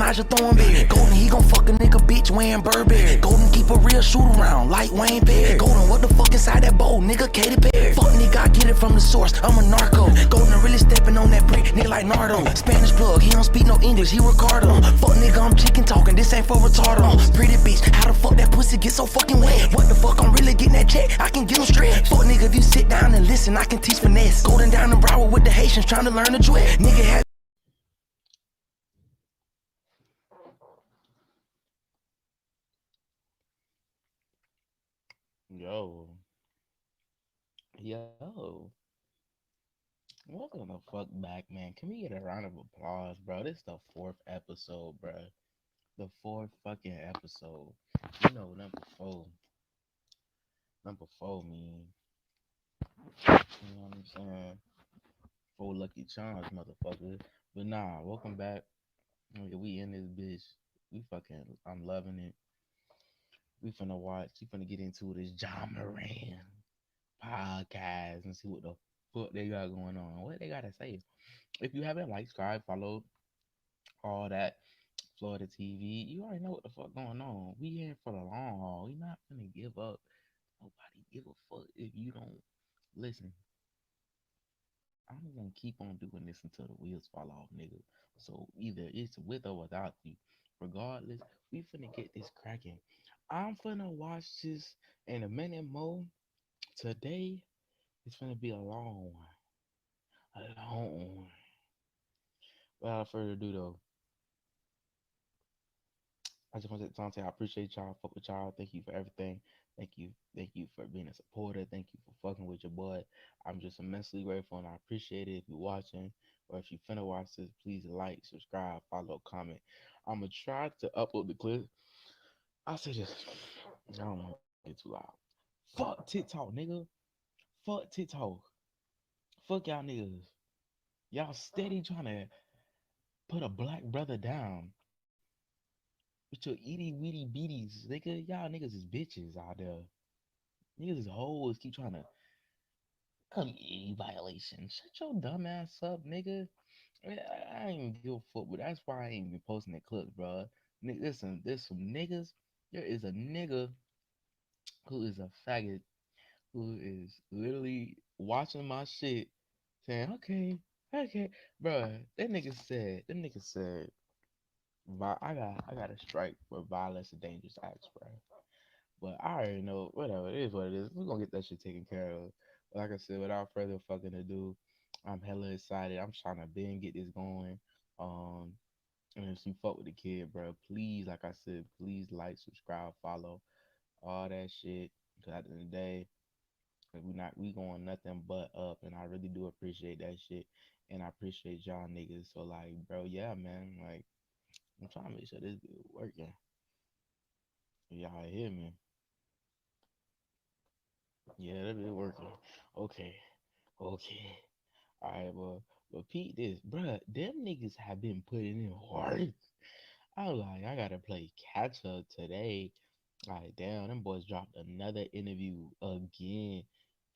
Naja throwing beer. Golden, he gon' fuck a nigga bitch wearing Burberry. Golden, keep a real shoot around like Wayne Perry. Golden, what the fuck inside that bowl, nigga, Katy Perry. Fuck nigga, I get it from the source, I'm a narco. Golden really stepping on that brick, nigga like Nardo. Spanish plug, he don't speak no English, he Ricardo. Fuck nigga, I'm chicken talking, this ain't for retardo. Pretty bitch, how the fuck that pussy get so fucking wet? What the fuck, I'm really getting that check, I can get him straight. Fuck nigga, if you sit down and listen, I can teach finesse. Golden down the Broward with the Haitians trying to learn the duet. Nigga had Yo, yo, welcome the fuck back, man. Can we get a round of applause, bro? This is the fourth episode, bro. The fourth fucking episode. You know, number four, mean. You know what I'm saying? Four lucky charms, motherfucker. But nah, welcome back. Nigga, we in this bitch. We fucking, I'm loving it. We finna watch. We finna get into this John Moran podcast and see what the fuck they got going on. What they gotta say. If you haven't liked, subscribe, follow, all that, Florida TV, you already know what the fuck going on. We here for the long haul. We not gonna give up. Nobody give a fuck if you don't listen. I'm gonna keep on doing this until the wheels fall off, nigga. So either it's with or without you. Regardless, we finna get this cracking. I'm finna watch this in a minute more. Today, it's finna be a long one. A long one. Without further ado, though, I just want to say, I appreciate y'all. Fuck with y'all. Thank you for everything. Thank you for being a supporter. Thank you for fucking with your boy. I'm just immensely grateful and I appreciate it. If you're watching or if you finna watch this, please like, subscribe, follow, comment. I'm gonna try to upload the clip. I'll say this. I don't want to get too loud. Fuck TikTok, nigga. Fuck TikTok. Fuck y'all niggas. Y'all steady trying to put a black brother down with your itty weedy beaties, nigga. Y'all niggas is bitches out there. Niggas is hoes keep trying to community violation. Shut your dumb ass up, nigga. I ain't give a fuck, but that's why I ain't been posting that clip, bro. Listen, there's some niggas. There is a nigga who is a faggot who is literally watching my shit, saying, "Okay, okay, bro." That nigga said, I got a strike for violence and dangerous acts, bro." But I already know, whatever, it is what it is. We're gonna get that shit taken care of. But like I said, without further fucking ado, I'm hella excited. I'm trying to been get this going. Um, and if you fuck with the kid, bro, please, like I said, please like, subscribe, follow, all that shit. Cause at the end of the day, like, we going nothing but up, and I really do appreciate that shit, and I appreciate y'all niggas. So like, bro, yeah, man, like I'm trying to make sure this be working. Y'all hear me? Yeah, that be working. Okay, okay. All right, well, but Pete, this, bruh, them niggas have been putting in work. I was like, I gotta play catch up today. Like, damn, them boys dropped another interview again.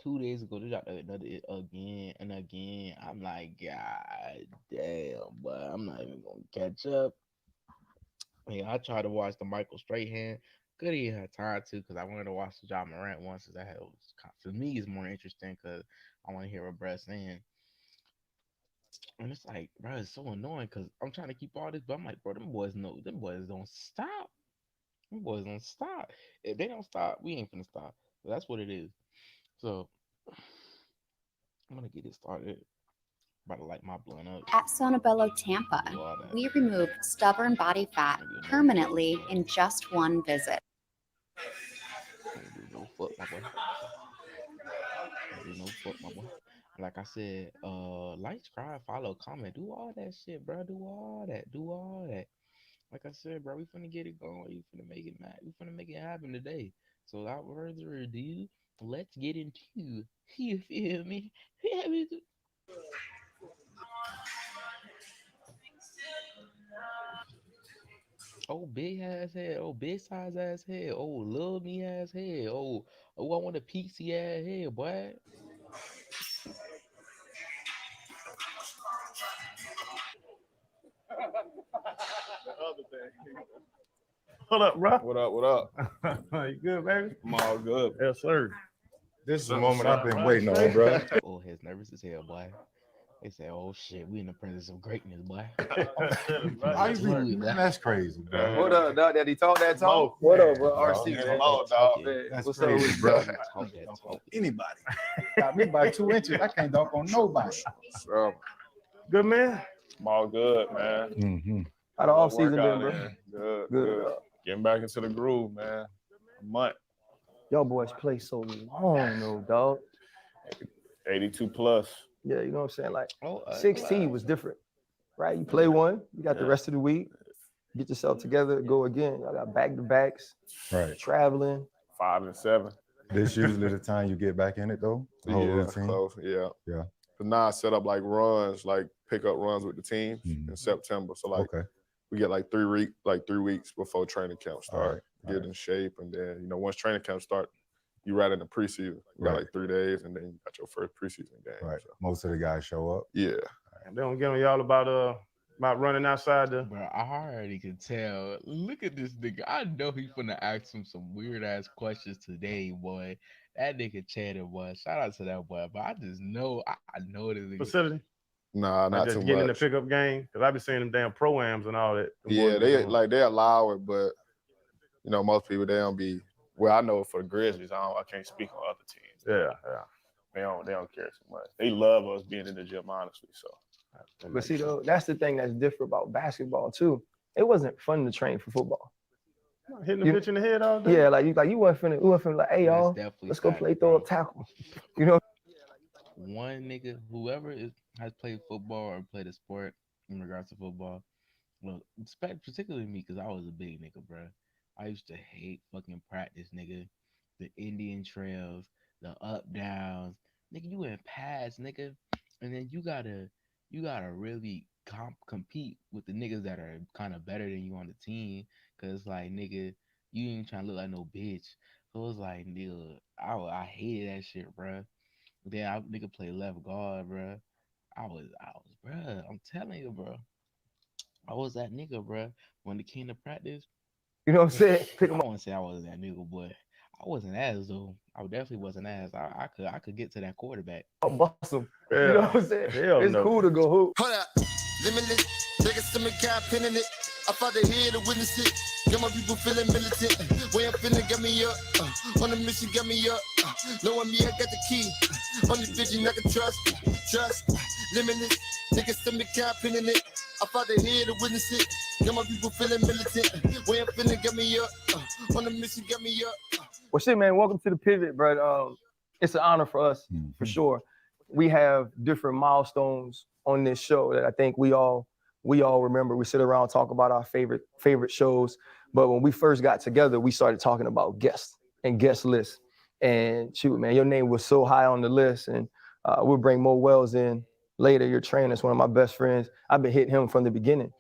2 days ago, they dropped another again and again. I'm like, God damn, but I'm not even gonna catch up. Yeah, I tried to watch the Michael Strahan. Could he have time to? Because I wanted to watch the John Morant one since for me, it's more interesting because I want to hear what Brett's saying. And it's like, bro, it's so annoying because I'm trying to keep all this, but I'm like, bro, them boys know, them boys don't stop. Them boys don't stop. If they don't stop, we ain't finna stop. But that's what it is. So I'm gonna get it started. About to light my blunt up. At Sonobello Tampa, Do all that. we remove stubborn body fat Maybe no fuck, permanently boy. in just one visit. Ain't do no fuck, my boy. Ain't do no fuck, my boy. Like I said, like, subscribe, follow, comment, do all that shit, bro. Do all that. Do all that. Like I said, bro, we finna get it going. We finna make it mad. We finna make it happen today. So without further ado, let's get into you feel me? Oh, big ass head. Oh, big size ass head. Oh, little me ass head. Oh, I want a peaksy ass head, boy. What up, bro? What up? What up? You good, baby? I'm all good. Yes, sir. This is the moment I've been waiting on, bro. Oh, he's nervous as hell, boy. They say, "Oh shit, we in the presence of greatness, boy." How you be, man, that's crazy, bro. What up, dog? Did he talk that talk? What up, bro? RC, Talk man. that talk, That's What's up crazy, with you, bro. Talk that talk. Anybody. Got me by 2 inches. I can't dunk on nobody. Good, man. I'm all good, man. Mm-hmm. How the off season Workout been, bro? in. Good, Good. good. Getting back into the groove, man. A month, Y'all boys play so long, though, dog. 82 plus. Yeah, you know what I'm saying? Like Oh, 16 was different, right? You play one, you got the rest of the week, get yourself together, go again. Y'all got back-to-backs, Right. traveling. 5 and 7. This usually the time you get back in it, though. The whole routine. close. Yeah. Yeah. But now I set up like runs, like pickup runs with the team in September. So like Okay. we get like 3 weeks before training camp start. All right. Get in shape, and then once training camp start, you right in the preseason. You got Right. like 3 days, and then you got your first preseason game. Right. So, Most of the guys show up. yeah. They don't get on y'all about running outside the. Bro, I already can tell. Look at this nigga. I know he finna ask him some weird ass questions today, boy. That nigga chatted, boy. Shout out to that boy. But I just know, I know this nigga. Facility? Nah, Like not just too getting in the much. pickup game? Because I be seeing them damn pro-ams and all that. Them Yeah, boys they doing. like they allow it, but most people they don't be. Well, I know for the Grizzlies, I can't speak on other teams. Yeah. They don't care too much. They love us being in the gym, honestly. So But see, though, that's the thing that's different about basketball, too. It wasn't fun to train for football. Hitting the You- bitch in the head all day? Yeah, like you wasn't finna like, hey, That's y'all, definitely let's go fact, play, bro. throw a tackle. You know? One nigga, whoever has played football or played a sport in regards to football, well, particularly me, because I was a big nigga, bro. I used to hate fucking practice, nigga. The Indian trails, the up downs, nigga. You in pass, nigga, and then you gotta really compete with the niggas that are kind of better than you on the team, cause like nigga, you ain't trying to look like no bitch. So it was like, nigga, I hated that shit, bro. Then I nigga play left guard, bro. I was, bro. I'm telling you, bro. I was that nigga, bro. When it came to practice, You know what I'm saying? Pick I 'em don't want to say I wasn't that nigga, but I wasn't ass though. I definitely wasn't ass. I could get to that quarterback. up, bust 'em. Yeah. You know what I'm saying? Hell It's no. cool to go hoop. Hold up, limitless. Take a stomach cap, pinning it. I fought the head to witness it. Got my people feeling militant. Way I'm feeling, got me up. On the mission, got me up. Knowing me, I got the key. Only vision I can trust. Limitless. Take a stomach cap, pinning it. I fought the head to witness it. Got my people feeling militant. Way I'm feeling, got me up. On the mission, got me up. Well, shit, man, welcome to the Pivot, bro. It's an honor for us, for sure. We have different milestones on this show that I think we all remember. We sit around, talk about our favorite shows. But when we first got together, we started talking about guests and guest lists. And shoot, man, your name was so high on the list. And we'll bring Mo Wells in later. Your trainer's one of my best friends. I've been hitting him from the beginning.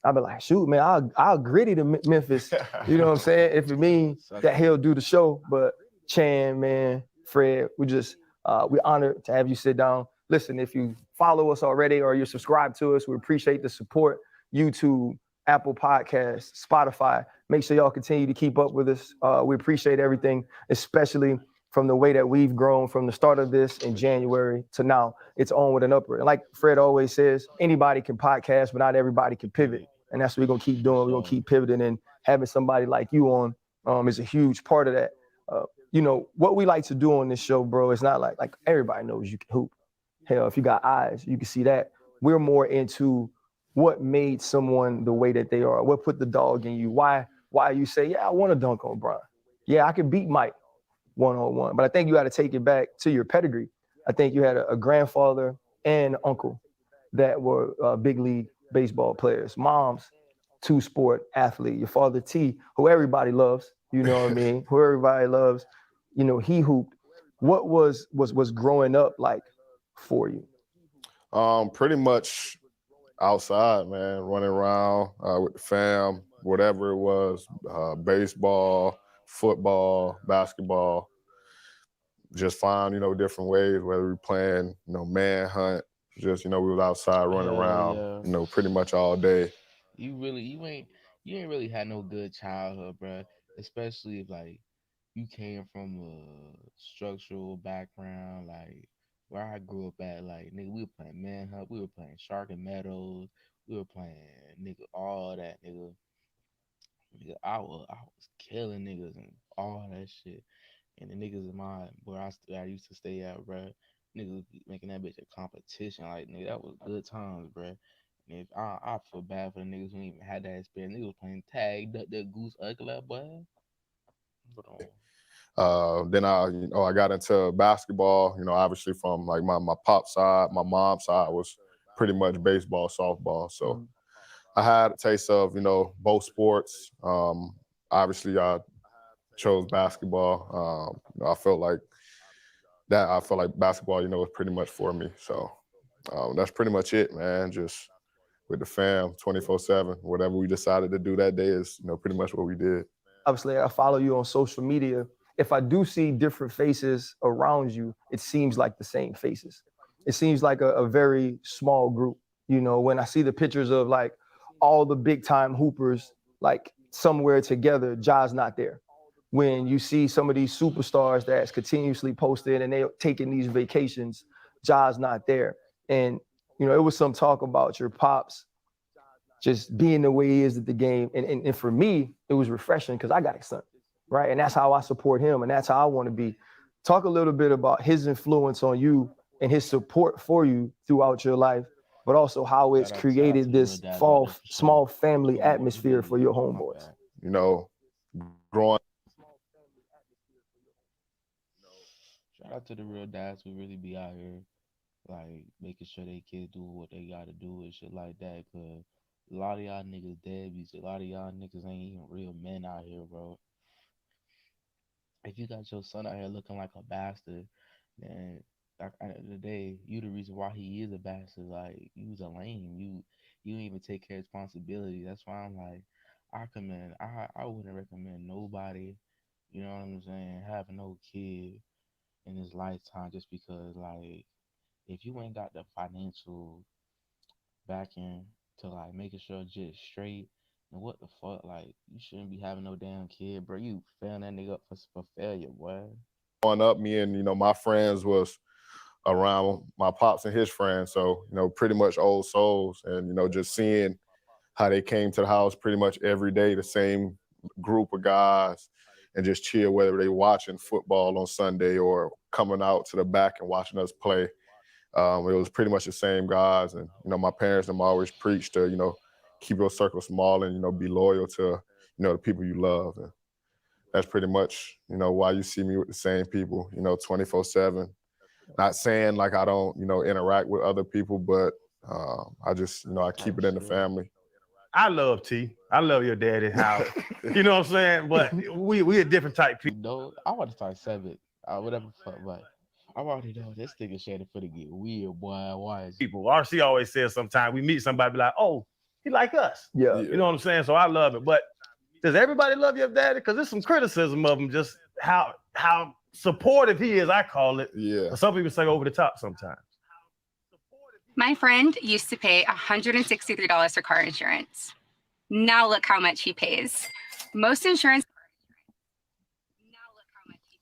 I've been like, shoot, man, I'll gritty to Memphis. You know what I'm saying? If it means that he'll do the show. But Chan, man, Fred, we're honored to have you sit down. Listen, if you follow us already or you're subscribed to us, we appreciate the support. YouTube, Apple Podcasts, Spotify. Make sure y'all continue to keep up with us. We appreciate everything, especially from the way that we've grown from the start of this in January to now. It's on with an upward. And like Fred always says, anybody can podcast, but not everybody can pivot. And that's what we're going to keep doing. We're going to keep pivoting, and having somebody like you on is a huge part of that. You know, what we like to do on this show, bro, it's not like everybody knows you can hoop. Hell, if you got eyes, you can see that. We're more into what made someone the way that they are. What put the dog in you? Why you say, yeah, I want to dunk on Brian. Yeah, I can beat Mike one-on-one. But I think you got to take it back to your pedigree. I think you had a grandfather and uncle that were big league baseball players. Mom's two-sport athlete. Your father T, who everybody loves, you know what I mean? Who everybody loves, you know, he hooped. What was growing up like for you? Pretty much outside, man, running around with the fam, whatever it was, baseball, football, basketball. Just find, different ways, whether we playing, manhunt, just, we was outside running around, pretty much all day. You ain't really had no good childhood, bruh. Especially if like you came from a structural background, like where I grew up at, like nigga, we were playing Manhunt, we were playing Shark and Meadows, we were playing nigga all that nigga. Nigga, I was killing niggas and all that shit. And the niggas in my where I used to stay at, bruh, niggas be making that bitch a competition. Like nigga, that was good times, bruh. And if I feel bad for the niggas who ain't even had that experience. Niggas was playing tag, duck, duck, goose, ugly, boy. Hold on. Then I got into basketball. Obviously from like my pop side, my mom side was pretty much baseball, softball. So I had a taste of both sports. Obviously, I chose basketball. I felt like basketball, was pretty much for me. So that's pretty much it, man. Just with the fam, 24/7. Whatever we decided to do that day is, pretty much what we did. Obviously, I follow you on social media. If I do see different faces around you, it seems like the same faces. It seems like a very small group. When I see the pictures of like all the big time hoopers, like somewhere together, Ja's not there. When you see some of these superstars that's continuously posted and they're taking these vacations, Ja's not there. And, it was some talk about your pops just being the way he is at the game. And for me, it was refreshing because I got a son, right? And that's how I support him and that's how I want to be. Talk a little bit about his influence on you and his support for you throughout your life, but also how it's Shout out to created the real this dads out there for small sure. family Go ahead, you atmosphere good, for you your good. My homeboys. bad. Growing. Shout out to the real dads who really be out here, like making sure they kids do what they gotta do and shit like that. Cause a lot of y'all niggas deadbeats. A lot of y'all niggas ain't even real men out here, bro. If you got your son out here looking like a bastard, then at the end of the day, you the reason why he is a bastard. Like you was a lame. You didn't even take care of responsibility. That's why I'm like, I wouldn't recommend nobody, you know what I'm saying, having no kid in his lifetime just because like if you ain't got the financial backing to like making sure just straight, and what the fuck, like you shouldn't be having no damn kid, bro. You failing that nigga up for failure, boy. Growing up, me and my friends was around my pops and his friends, so pretty much old souls, and just seeing how they came to the house pretty much every day, the same group of guys, and just chill, whether they watching football on Sunday or coming out to the back and watching us play. It was pretty much the same guys, and my parents them always preached to keep your circle small and be loyal to the people you love, and that's pretty much why you see me with the same people 24/7. Not saying like I don't interact with other people, but I just I keep it in the family. I love T. I love your daddy. How you know what I'm saying? But we a different type people. No, I want to start seven, whatever fuck, but I already know this nigga shady for to get weird, boy. Why is People. RC always says sometimes we meet somebody be like, oh, he like us. Yeah. You know what I'm saying? So I love it. But does everybody love your daddy? Because there's some criticism of him, just how supportive he is, I call it. Yeah. But some people say over the top sometimes. My friend used to pay $163 for car insurance. Now look how much he pays. Most insurance.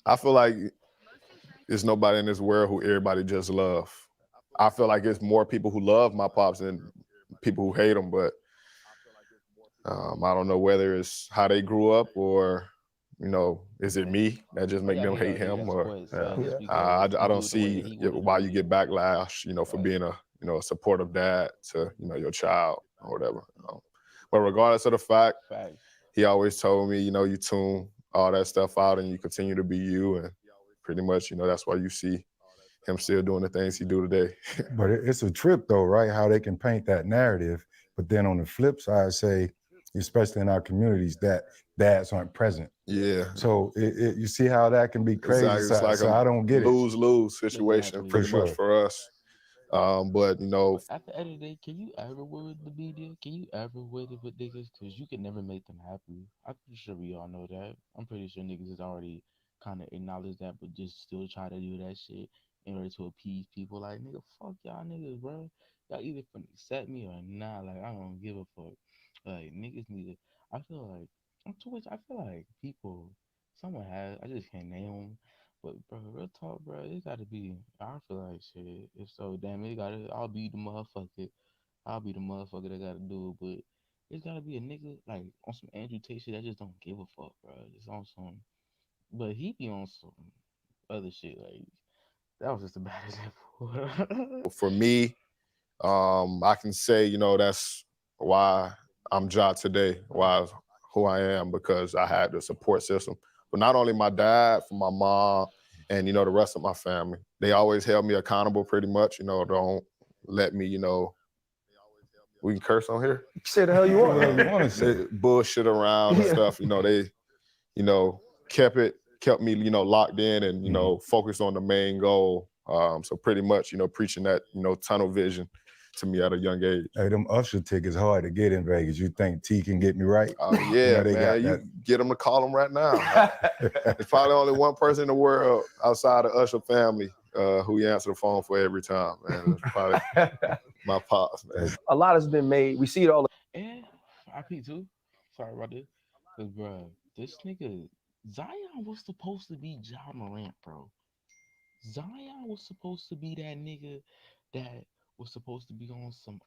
I feel like there's nobody in this world who everybody just love. I feel like it's more people who love my pops than people who hate them, but I don't know whether it's how they grew up or, is it me that just make them hate him, or I don't see why you get backlash, for being a supportive dad to, your child or whatever. But regardless of the fact, he always told me, you tune all that stuff out and you continue to be you, and pretty much, that's why you see him still doing the things he do today. But it's a trip though, right? How they can paint that narrative, but then on the flip side, say, especially in our communities, that dads aren't present. Yeah. So you see how that can be crazy. Exactly. It's like so I don't get lose situation pretty much for us. But at the end of the day, can you ever win with the media? Can you ever win it with niggas? Because you can never make them happy. I'm pretty sure we all know that. I'm pretty sure niggas has already kind of acknowledged that, but just still try to do that shit in order to appease people. Like, nigga, fuck y'all niggas, bro. Y'all either finna accept me or not. Like, I don't give a fuck. Like niggas need to. I feel like I'm too much. I feel like people. Someone has. I just can't name them. But bro, real talk, bro. It gotta be. I feel like shit. If so, damn it, gotta. I'll be the motherfucker. I'll be the motherfucker that gotta do it. But it's gotta be a nigga like on some Andrew Tate shit that just don't give a fuck, bro. Just on some. But he be on some other shit. Like that was just a bad example. For me, I can say, that's why I'm Ja today, why who I am, because I had the support system. But not only my dad, from my mom, and the rest of my family. They always held me accountable pretty much, don't let me, we can curse on here? Say the hell you want. Whatever you want to say. Bullshit around and stuff. They, kept me, locked in and, focused on the main goal. So pretty much, preaching that, tunnel vision to me at a young age. Hey, them Usher tickets hard to get in Vegas. You think T can get me right? Yeah, man. You get them to call them right now. There's probably only one person in the world outside the Usher family who he answer the phone for every time, man. It's probably my pops, man. A lot has been made. We see it all. And IP too. Sorry about this. Cause bro, this nigga Zion was supposed to be Ja Morant, bro. Zion was supposed to be that nigga that was supposed to be on some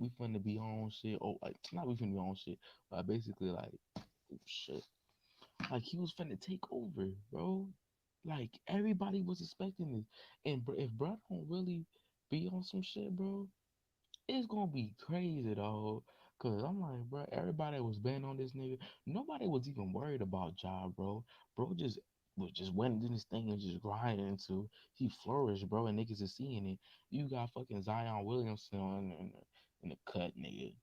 we finna be on shit. Oh, like not we finna be on shit, but basically like shit. Like he was finna take over, bro. Like everybody was expecting this. And bro, if bro don't really be on some shit, bro, it's gonna be crazy, dog. Cause I'm like, bro, everybody was betting on this nigga. Nobody was even worried about Ja, bro. Bro just went in this thing and just grinding into. He flourished, bro, and niggas is seeing it. You got fucking Zion Williamson in the cut, nigga.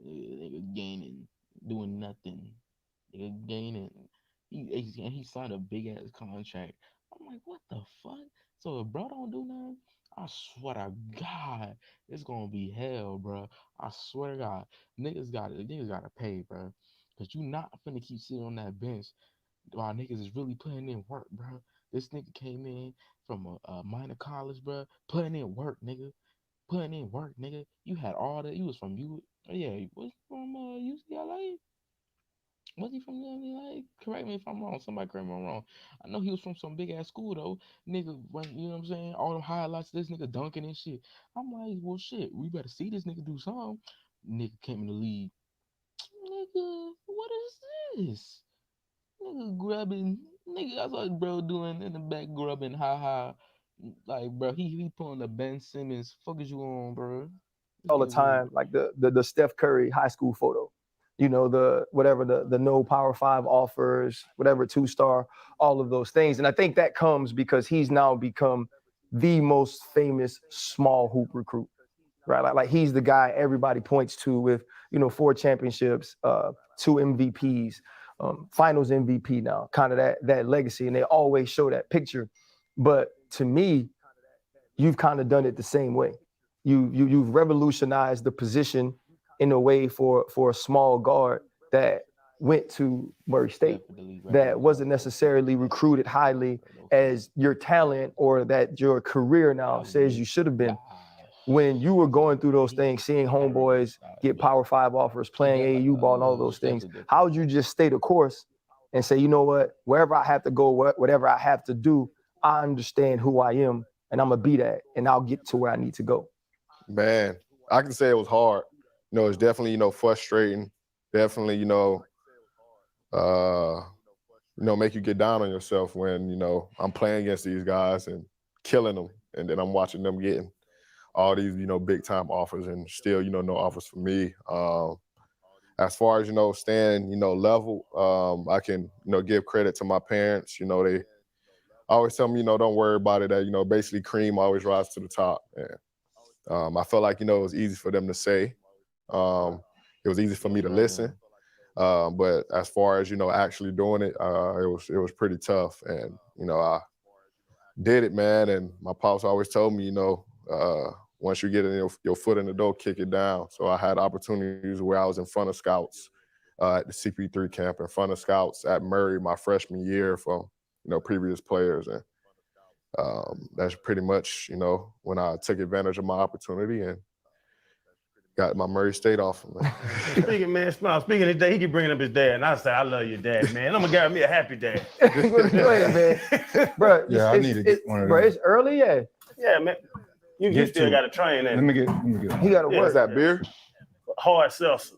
Nigga gaining, doing nothing. Nigga gaining. He signed a big ass contract. I'm like, what the fuck? So if bro don't do nothing, I swear to God, it's gonna be hell, bro. I swear to God, niggas gotta pay, bro. Cause you not finna keep sitting on that bench while niggas is really putting in work, bro. This nigga came in from a minor college, bro, putting in work, nigga. Putting in work, nigga. You had all that. You was from you was from UCLA. Was he from UCLA? Correct me if I'm wrong. Somebody correct me if I'm wrong. I know he was from some big ass school though. Nigga, when you know what I'm saying? All them highlights of this nigga dunking and shit. I'm like, well shit, we better see this nigga do something. Nigga came in the league. Nigga, what is this? Nigga grabbing, nigga, that's what bro doing in the back grubbing, ha. Like, bro, he pulling the Ben Simmons. Fuck is you on, bro? All the time, like the Steph Curry high school photo, the no Power 5 offers, whatever 2-star, all of those things. And I think that comes because he's now become the most famous small hoop recruit, right? Like he's the guy everybody points to with 4 championships, 2 MVPs, Finals MVP now, kind of that legacy, and they always show that picture. But to me, you've kind of done it the same way. You've revolutionized the position in a way for a small guard that went to Murray State, that wasn't necessarily recruited highly as your talent or that your career now says you should have been. When you were going through those things, seeing homeboys get Power 5 offers, playing AAU ball and all of those things, how would you just stay the course and say, you know what, wherever I have to go, whatever I have to do, I understand who I am and I'm going to be that and I'll get to where I need to go? Man, I can say it was hard. It's definitely, frustrating. Definitely, make you get down on yourself when, I'm playing against these guys and killing them. And then I'm watching them getting all these, big time offers and still, no offers for me. As far as, staying, level, I can, give credit to my parents. They always tell me, don't worry about it, that, basically cream always rises to the top. And I felt like, it was easy for them to say. It was easy for me to listen. But as far as, actually doing it, it was pretty tough. And, I did it, man. And my pops always told me, once you get in your foot in the door, kick it down. So I had opportunities where I was in front of scouts at the CP3 camp, in front of scouts at Murray my freshman year from, previous players. And that's pretty much, when I took advantage of my opportunity and got my Murray State offer, man. Speaking of his dad, he keep bringing up his dad, and I say, I love your dad, man. I'm gonna get me a happy dad. Go ahead, man. Bro, Yeah, I need to get one of bro, them. it's early, yeah. Yeah, man. You Get still to got to train that. Let me get. He got to Yeah, work. What's that, beer? Hard seltzer.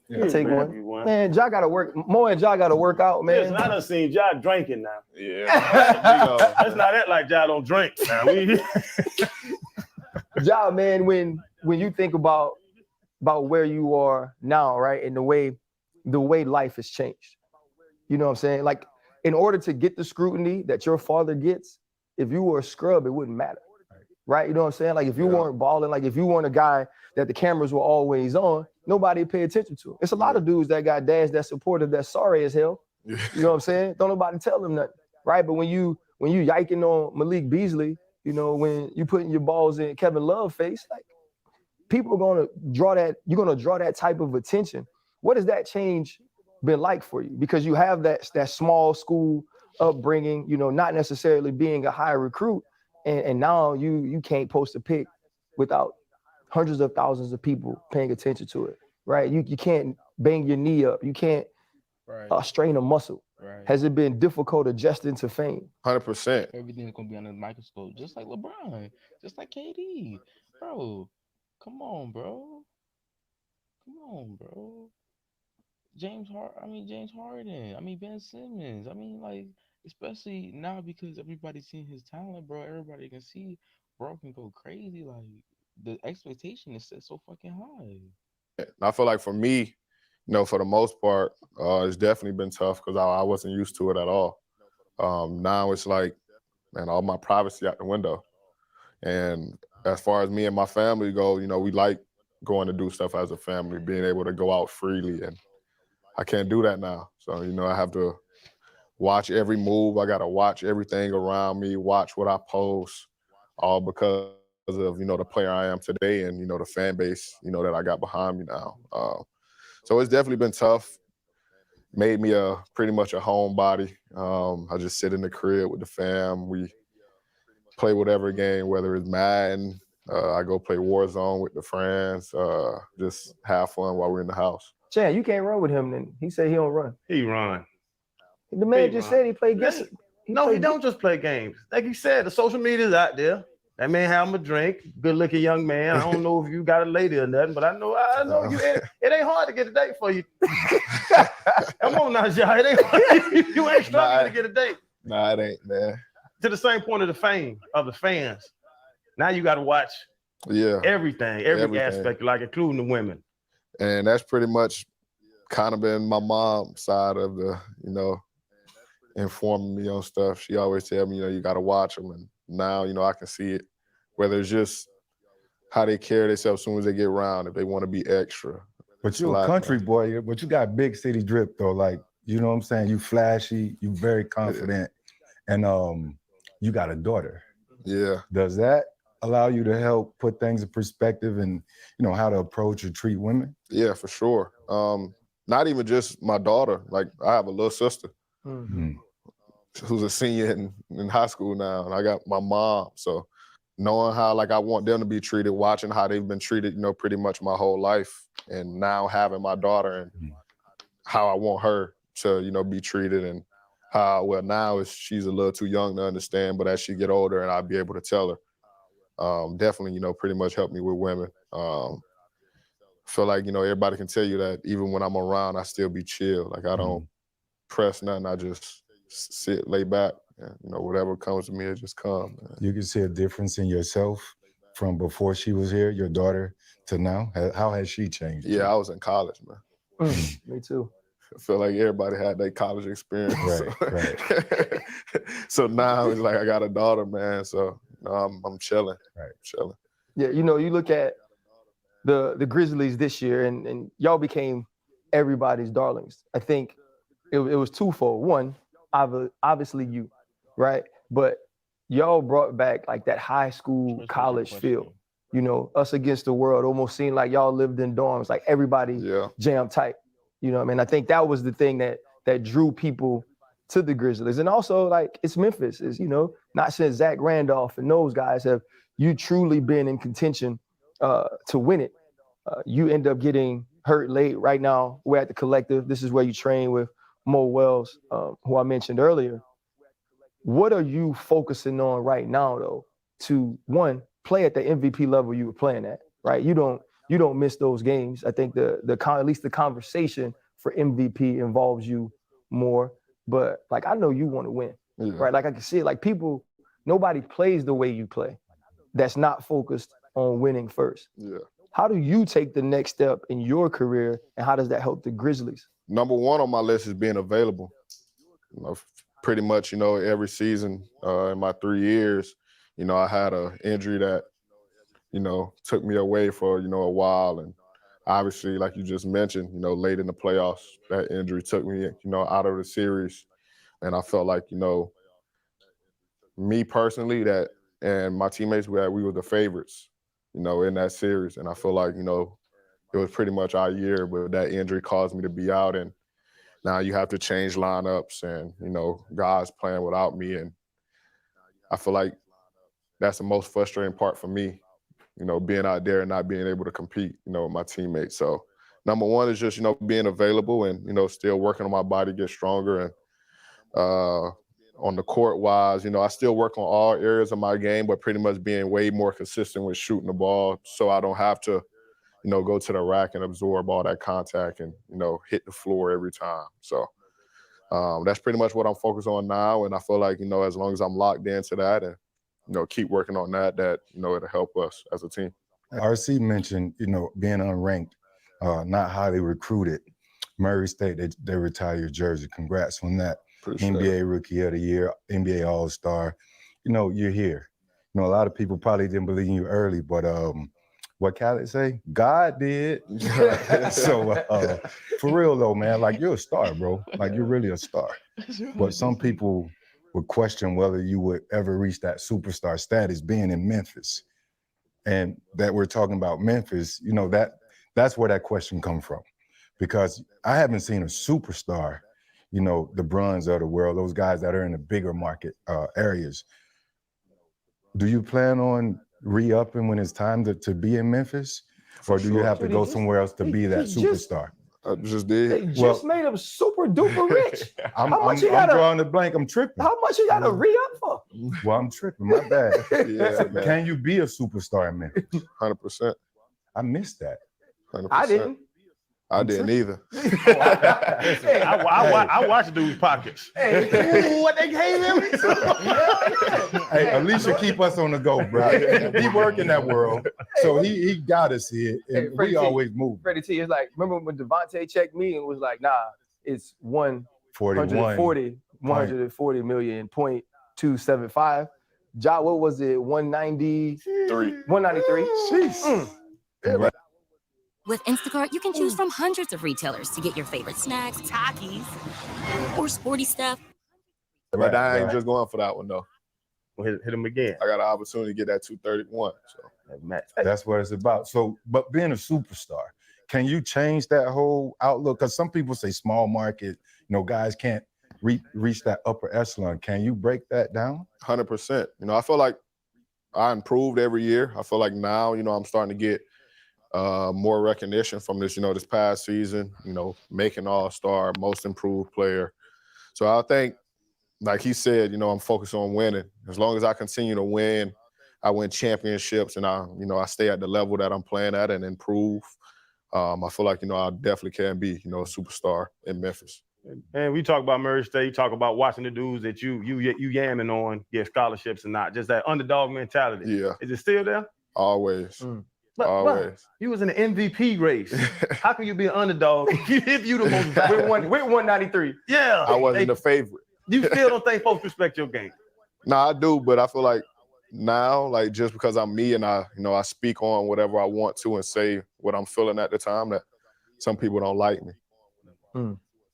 Yeah. I'll take Grab you one. Man, Ja got to work. Mo and Ja got to work out, Listen, man. I done seen Ja drinking now. Yeah. Let's not act like Ja don't drink. Now. Ja, man, when you think about where you are now, right, and the way life has changed, you know what I'm saying? Like, in order to get the scrutiny that your father gets, if you were a scrub, it wouldn't matter, right? You know what I'm saying? Like, if you weren't balling, like if you weren't a guy that the cameras were always on, nobody pay attention to. It's a lot of dudes that got dads that's supportive, that's sorry as hell. You know what I'm saying? Don't nobody tell them nothing, right? But when you yiking on Malik Beasley, you know, when you putting your balls in Kevin Love face, like, people are gonna draw that. You're gonna draw that type of attention. What has that change been like for you? Because you have that small school upbringing, you know, not necessarily being a high recruit, and now you can't post a pic without hundreds of thousands of people paying attention to it, right? You can't bang your knee up. You can't strain a muscle. Right. Has it been difficult adjusting to fame? 100%. Everything's gonna be under the microscope, just like LeBron, just like KD, bro. Come on, bro. James Harden. Ben Simmons. Like, especially now because everybody's seeing his talent, bro. Everybody can see, bro can go crazy. Like, the expectation is set so fucking high. And I feel like for me, you know, for the most part, it's definitely been tough because I wasn't used to it at all. Now it's like, man, all my privacy out the window. And as far as me and my family go, you know, we like going to do stuff as a family, being able to go out freely. And I can't do that now. So, you know, I have to watch every move. I got to watch everything around me, watch what I post, all because of, you know, the player I am today and, you know, the fan base, you know, that I got behind me now. So it's definitely been tough. Made me pretty much a homebody. I just sit in the crib with the fam. We play whatever game, whether it's Madden. I go play Warzone with the friends. Just have fun while we're in the house. Chan, you can't run with him then. He said he don't run. He run. The man just said he played games. He don't just play games. Like he said, the social media's out there. That man have him a drink. Good-looking young man. I don't know if you got a lady or nothing, but I know you. It ain't hard to get a date for you. Come on now, y'all. It ain't hard. You ain't struggling to get a date. Nah, it ain't, man. To the same point of the fame of the fans. Now you got to watch everything, every aspect, like including the women. And that's pretty much kind of been my mom's side of the, you know, informing me on stuff. She always tell me, you know, you got to watch them. And now, you know, I can see it, whether it's just how they carry themselves as soon as they get around, if they want to be extra. But you're a country boy, but you got big city drip though. Like, you know what I'm saying? You flashy, you very confident, and you got a daughter. Yeah. Does that allow you to help put things in perspective and, you know, how to approach or treat women? Yeah, for sure. Not even just my daughter. Like, I have a little sister who's a senior in high school now, and I got my mom. So knowing how, like, I want them to be treated, watching how they've been treated, you know, pretty much my whole life, and now having my daughter and how I want her to, you know, be treated, and how, well, now she's a little too young to understand, but as she get older and I'll be able to tell her, definitely, you know, pretty much help me with women. Feel like, you know, everybody can tell you that even when I'm around, I still be chill. Like, I don't press nothing. I just sit, lay back, and, you know, whatever comes to me, it just comes. You can see a difference in yourself from before she was here, your daughter, to now. How has she changed? Yeah, I was in college, man. Me too. I feel like everybody had their college experience. Right. So now it's like I got a daughter, man. So you know, I'm chilling. Right. Chilling. Yeah, you know, you look at the Grizzlies this year, and y'all became everybody's darlings. I think it was twofold. One, obviously you, right? But y'all brought back like that high school, college feel. You know, us against the world. Almost seemed like y'all lived in dorms, like everybody jammed tight. You know what I mean? I think that was the thing that drew people to the Grizzlies. And also, like, it's Memphis. Is, you know, not since Zach Randolph and those guys have you truly been in contention to win it. You end up getting hurt late. Right now, we're at the Collective. This is where you train with Mo Wells, who I mentioned earlier. What are you focusing on right now, though, to, one, play at the MVP level you were playing at, right? You don't miss those games. I think at least the conversation for MVP involves you more. But, like, I know you want to win, right? Like, I can see it. Like, nobody plays the way you play that's not focused on winning first. Yeah. How do you take the next step in your career, and how does that help the Grizzlies? Number one on my list is being available. Pretty much, every season in my 3 years, I had an injury that, took me away for, a while. And obviously, like you just mentioned, late in the playoffs, that injury took me, out of the series. And I felt like, me personally, that and my teammates, we were the favorites, in that series. And I feel like, it was pretty much our year, but that injury caused me to be out. And now you have to change lineups and, guys playing without me. And I feel like that's the most frustrating part for me, being out there and not being able to compete, with my teammates. So number one is just, being available and, still working on my body, get stronger. And on the court wise, I still work on all areas of my game, but pretty much being way more consistent with shooting the ball so I don't have to, go to the rack and absorb all that contact and, hit the floor every time. So that's pretty much what I'm focused on now. And I feel like, as long as I'm locked into that and, keep working on that, it'll help us as a team. RC mentioned, being unranked, not highly recruited. Murray State, they retired your jersey. Congrats on that. Appreciate NBA it. Rookie of the Year, NBA All-Star. You're here. A lot of people probably didn't believe in you early, but what Khaled say? God did. So for real though, man, like you're a star, bro. Like you're really a star. But some people would question whether you would ever reach that superstar status being in Memphis. And that we're talking about Memphis, that's where that question comes from. Because I haven't seen a superstar, the Bruns of the world, those guys that are in the bigger market areas. Do you plan on re-upping when it's time to be in Memphis? Or do you have to go somewhere else to be that superstar? I just did. They just made him super duper rich. I'm drawing the blank. I'm tripping. How much you got to re-up for? Well, I'm tripping. My bad. Yeah, man. Can you be a superstar in Memphis? 100%. I missed that. 100%. I didn't. I didn't either. Hey, I watch dude's pockets. Hey, what they gave him? Hey, Alicia, keep us on the go, bro. He work in that world, so he got us here, and we always move. Freddie T, it's like, remember when Devontae checked me and was like, nah, it's 140 million, 0.275. Ja, what was it, 193? 193. Jeez. Yeah. With Instacart, you can choose from hundreds of retailers to get your favorite snacks, Takis, or sporty stuff. But I ain't just going for that one, though. Hit him again. I got an opportunity to get that 231. So that's what it's about. So, but being a superstar, can you change that whole outlook? Because some people say small market, guys can't reach that upper echelon. Can you break that down? 100%. I feel like I improved every year. I feel like now, I'm starting to get more recognition from this, this past season, making All-Star, most improved player. So I think, like he said, I'm focused on winning. As long as I continue to win, I win championships and I stay at the level that I'm playing at and improve. I feel like, I definitely can be, a superstar in Memphis. And we talk about Murray State, you talk about watching the dudes that you yamming on, get scholarships and not, just that underdog mentality. Yeah. Is it still there? Always. But you was in the MVP race. How can you be an underdog if you the most valuable? We're 193. Yeah. I wasn't the favorite. You still don't think folks respect your game? Nah, I do, but I feel like now, like just because I'm me and I speak on whatever I want to and say what I'm feeling at the time, that some people don't like me.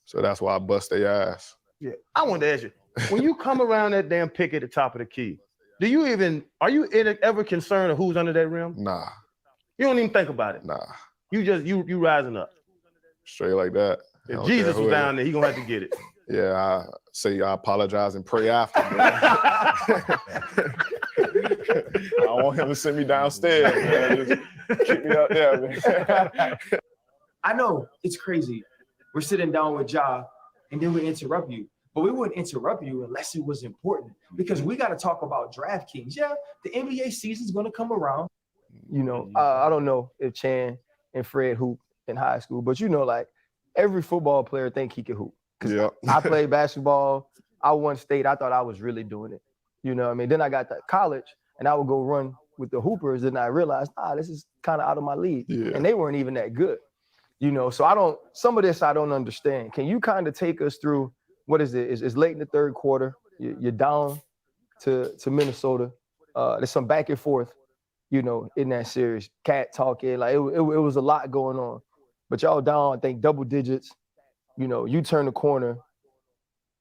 So that's why I bust their ass. Yeah. I wanted to ask you, when you come around that damn pick at the top of the key, are you ever concerned of who's under that rim? Nah. You don't even think about it. Nah. You rising up. Straight like that. If Jesus was down there, he gonna have to get it. Yeah, I say I apologize and pray after. I don't want him to send me downstairs, man. Just keep me up there, man. I know it's crazy. We're sitting down with Ja, and then we interrupt you. But we wouldn't interrupt you unless it was important, because we got to talk about DraftKings. Yeah, the NBA season's going to come around. You know, I don't know if Chan and Fred hoop in high school, but you know, like every football player think he can hoop. Yeah. I played basketball. I won state. I thought I was really doing it. You know what I mean? Then I got to college, and I would go run with the hoopers, and I realized, this is kind of out of my league. Yeah. And they weren't even that good. You know, so some of this I don't understand. Can you kind of take us through, what is it? It's late in the third quarter. You're down to Minnesota. There's some back and forth, you know, in that series. Cat talking, like it was a lot going on. But y'all down, I think, double digits. You know, you turn the corner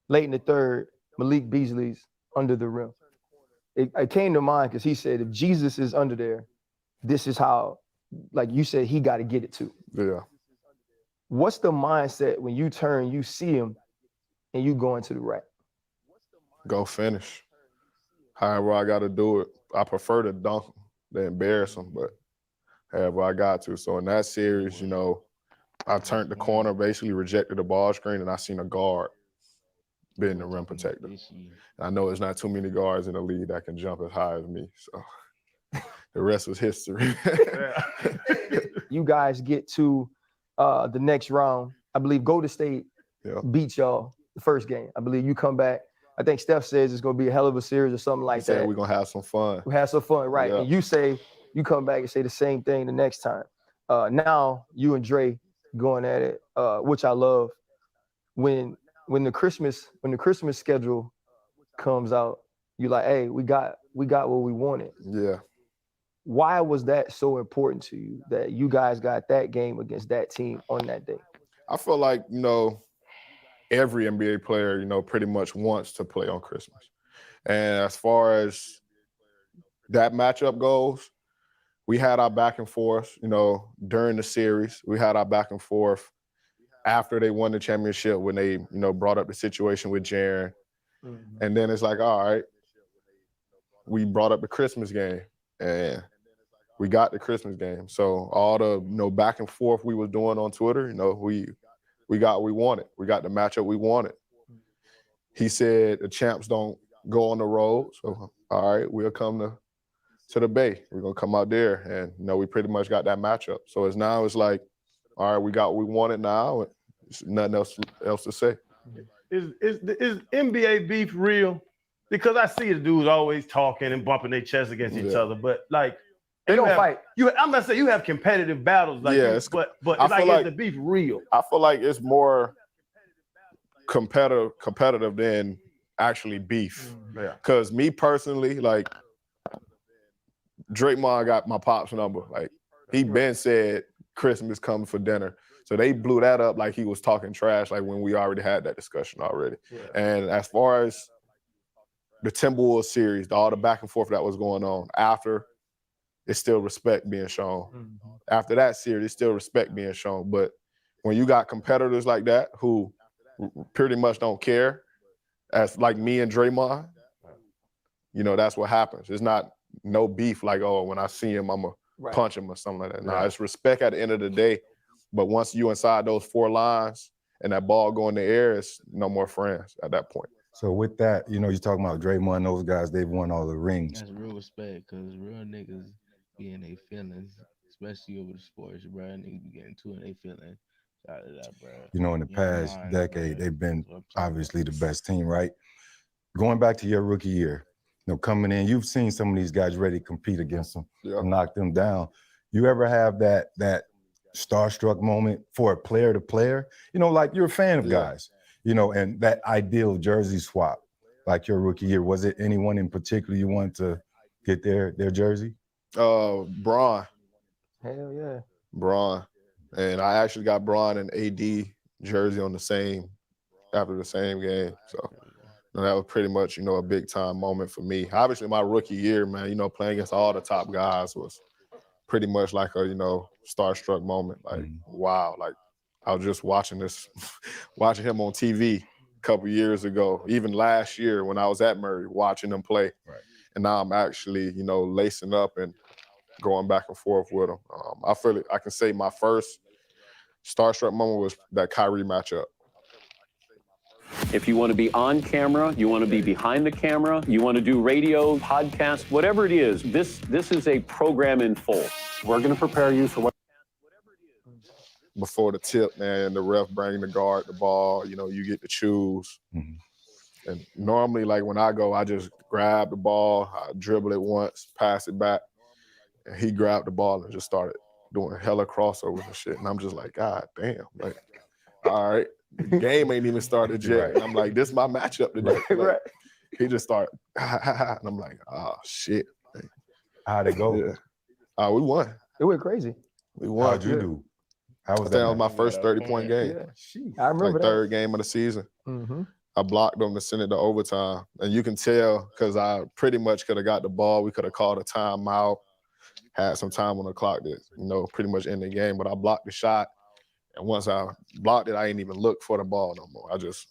late in the third, Malik Beasley's under the rim. It came to mind because he said, if Jesus is under there, this is how, like you said, he got to get it too. Yeah. What's the mindset when you turn, you see him, and you go into the rack? Go finish. However I got to do it. I prefer to dunk than embarrass him, but however I got to. So in that series, you know, I turned the corner, basically rejected the ball screen, and I seen a guard being the rim protector. I know there's not too many guards in the league that can jump as high as me. So the rest was history. You guys get to the next round. I believe Golden State beat y'all the first game. I believe you come back. I think Steph says it's going to be a hell of a series or something like that. We're going to have some fun. We have some fun, right. Yeah. And you say, you come back and say the same thing the next time. Now you and Dre going at it, which I love. When the Christmas schedule comes out, you're like, hey, we got what we wanted. Yeah. Why was that so important to you that you guys got that game against that team on that day? I feel like, you know, every NBA player, you know, pretty much wants to play on Christmas. And as far as that matchup goes, we had our back and forth, you know, during the series. We had our back and forth after they won the championship when they, you know, brought up the situation with Jaren. Mm-hmm. And then it's like, all right, we brought up the Christmas game and we got the Christmas game. So all the, you know, back and forth we was doing on Twitter, you know, we got what we wanted. We got the matchup we wanted. He said the champs don't go on the road. So, all right, we'll come to the Bay. We're going to come out there. And, you know, we pretty much got that matchup. So it's like, all right, we got what we wanted now. There's nothing else to say. Is NBA beef real? Because I see the dudes always talking and bumping their chests against each other. But, like, they don't fight. I'm not saying you have competitive battles, like, but I feel like is the beef real? I feel like it's more competitive than actually beef. Yeah. Because me personally, like, Draymond got my pop's number. Like, he been said Christmas coming for dinner. So they blew that up like he was talking trash, like when we already had that discussion already. Yeah. And as far as the Timberwolves series, all the back and forth that was going on after, it's still respect being shown. Mm-hmm. After that series, it's still respect being shown. But when you got competitors like that who pretty much don't care, as like me and Draymond, you know, that's what happens. It's not no beef like, oh, when I see him, I'm going to punch him or something like that. No, it's respect at the end of the day. But once you inside those four lines and that ball go in the air, it's no more friends at that point. So with that, you know, you're talking about Draymond, those guys, they've won all the rings. That's real respect, because real niggas be in their feelings, especially over the sports, bro. Niggas be getting too in their feelings. Shout out to that, bro. You know, in the past decade, they've been obviously the best team, right? Going back to your rookie year, you know, coming in, you've seen some of these guys ready to compete against them, knock them down. You ever have that starstruck moment for a player to player? You know, like you're a fan of guys, you know, and that ideal jersey swap, like your rookie year, was it anyone in particular you want to get their jersey? Bron. Hell yeah. Bron. And I actually got Bron and AD jersey on after the same game. So that was pretty much, you know, a big time moment for me. Obviously my rookie year, man, you know, playing against all the top guys was pretty much like a, you know, starstruck moment. Like, wow, like I was just watching him on TV a couple years ago, even last year when I was at Murray, watching him play. Right. and now I'm actually, you know, lacing up and going back and forth with him. I feel I can say my first starstruck moment was that Kyrie matchup. If you want to be on camera, you want to be behind the camera, you want to do radio, podcast, whatever it is, this is a program in full. We're going to prepare you for what. Before the tip, man, the ref bring the guard the ball, you know, you get to choose. Mm-hmm. And normally, like when I go, I just grab the ball, I dribble it once, pass it back, and he grabbed the ball and just started doing hella crossovers and shit. And I'm just like, God damn, like, all right. The game ain't even started yet. Right. And I'm like, this is my matchup today. Like, Right. He just started, and I'm like, oh, shit. How'd it go? Yeah. We won. It went crazy. We won. How'd you do? How was that was that? my first 30-point game. Yeah. I remember that. Third game of the season. Mm-hmm. I blocked them to send it to overtime. And you can tell because I pretty much could have got the ball. We could have called a timeout, had some time on the clock to, you know, pretty much end the game. But I blocked the shot. And once I blocked it, I ain't even look for the ball no more. I just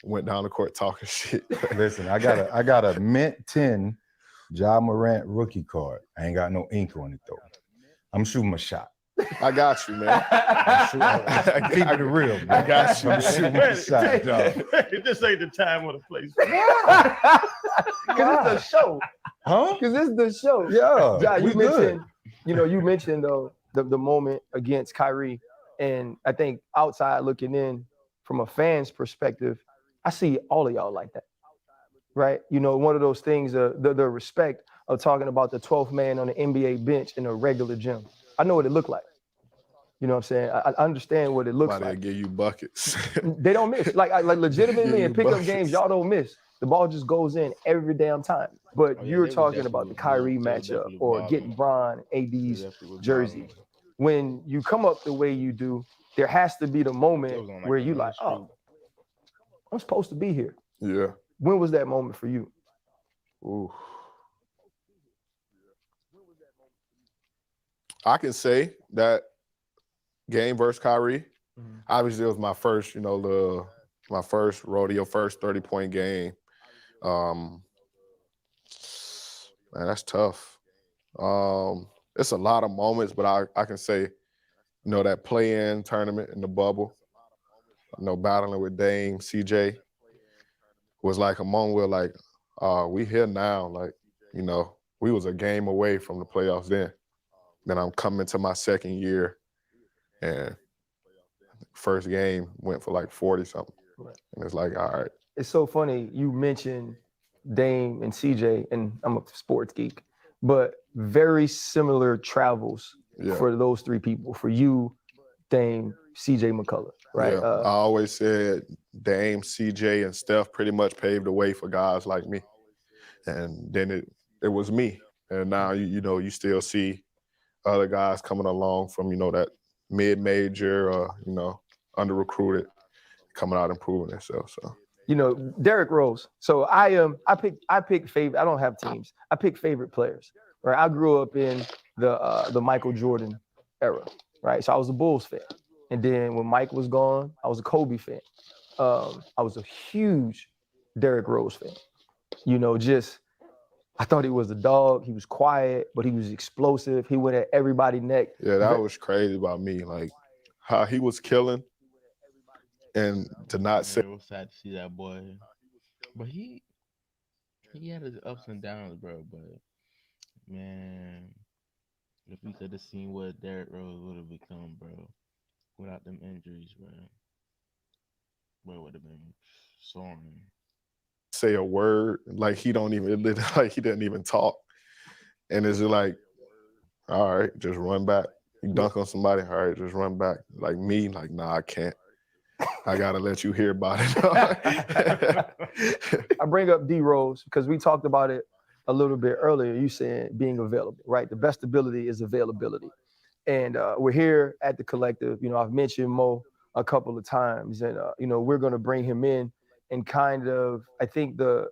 went down the court talking shit. Listen, I got a mint 10 Ja Morant rookie card. I ain't got no ink on it though. I'm shooting my shot. I got you, man. Keep it real, man. I got you. I'm shooting my shot, dog. This ain't the time or the place. Because it's the show. Huh? Because it's the show. Yeah. Ja, we you good. mentioned though the moment against Kyrie. And I think outside looking in from a fan's perspective, I see all of y'all like that, right? You know, one of those things, the respect of talking about the 12th man on the NBA bench in a regular gym. I know what it looked like. You know what I'm saying? I understand what it looks like. They give you buckets. They don't miss. Like legitimately Yeah, in pickup buckets. games, y'all don't miss. The ball just goes in every damn time. But you're talking about the Kyrie matchup or getting Bron, AD's jersey. When you come up the way you do, there has to be the moment where you like, oh, I'm supposed to be here. Yeah. When was that moment for you? Ooh. I can say that game versus Kyrie, obviously it was my first, you know, my first rodeo, first 30-point game. Man, that's tough. It's a lot of moments, but I can say, you know, that play-in tournament in the bubble, you know, battling with Dame, CJ, was like a moment where like, we here now. Like, you know, we was a game away from the playoffs then. Then I'm coming to my second year, and first game went for like 40-something. Right. And it's like, all right. It's so funny you mentioned Dame and CJ, and I'm a sports geek, but very similar travels for those three people. For you, Dame, CJ McCullough, right? Yeah. I always said Dame, CJ, and Steph pretty much paved the way for guys like me. And then it was me. And now, you know, you still see other guys coming along from, you know, that mid-major or, you know, under-recruited, coming out and proving themselves. So, you know, Derrick Rose. So I pick favorite. I don't have teams. I pick favorite players. Right. I grew up in the Michael Jordan era. Right. So I was a Bulls fan, and then when Mike was gone, I was a Kobe fan. I was a huge Derrick Rose fan. You know, I thought he was a dog. He was quiet, but he was explosive. He went at everybody's neck. Yeah, that was crazy about me. Like how he was killing, and to not say. It was sad to see that boy, but he had his ups and downs, bro. But man, if we could have seen what Derrick Rose would have become, bro, without them injuries, bro, it would have been soaring. Say a word, like he don't even, like he didn't even talk, and it's just like, all right, just run back. You dunk on somebody, all right, just run back. Like me, like nah, I can't. I gotta let you hear about it. I bring up D Rose because we talked about it a little bit earlier. You saying being available, right? The best ability is availability, and we're here at the collective. You know, I've mentioned Mo a couple of times, and you know, we're gonna bring him in. And kind of, I think the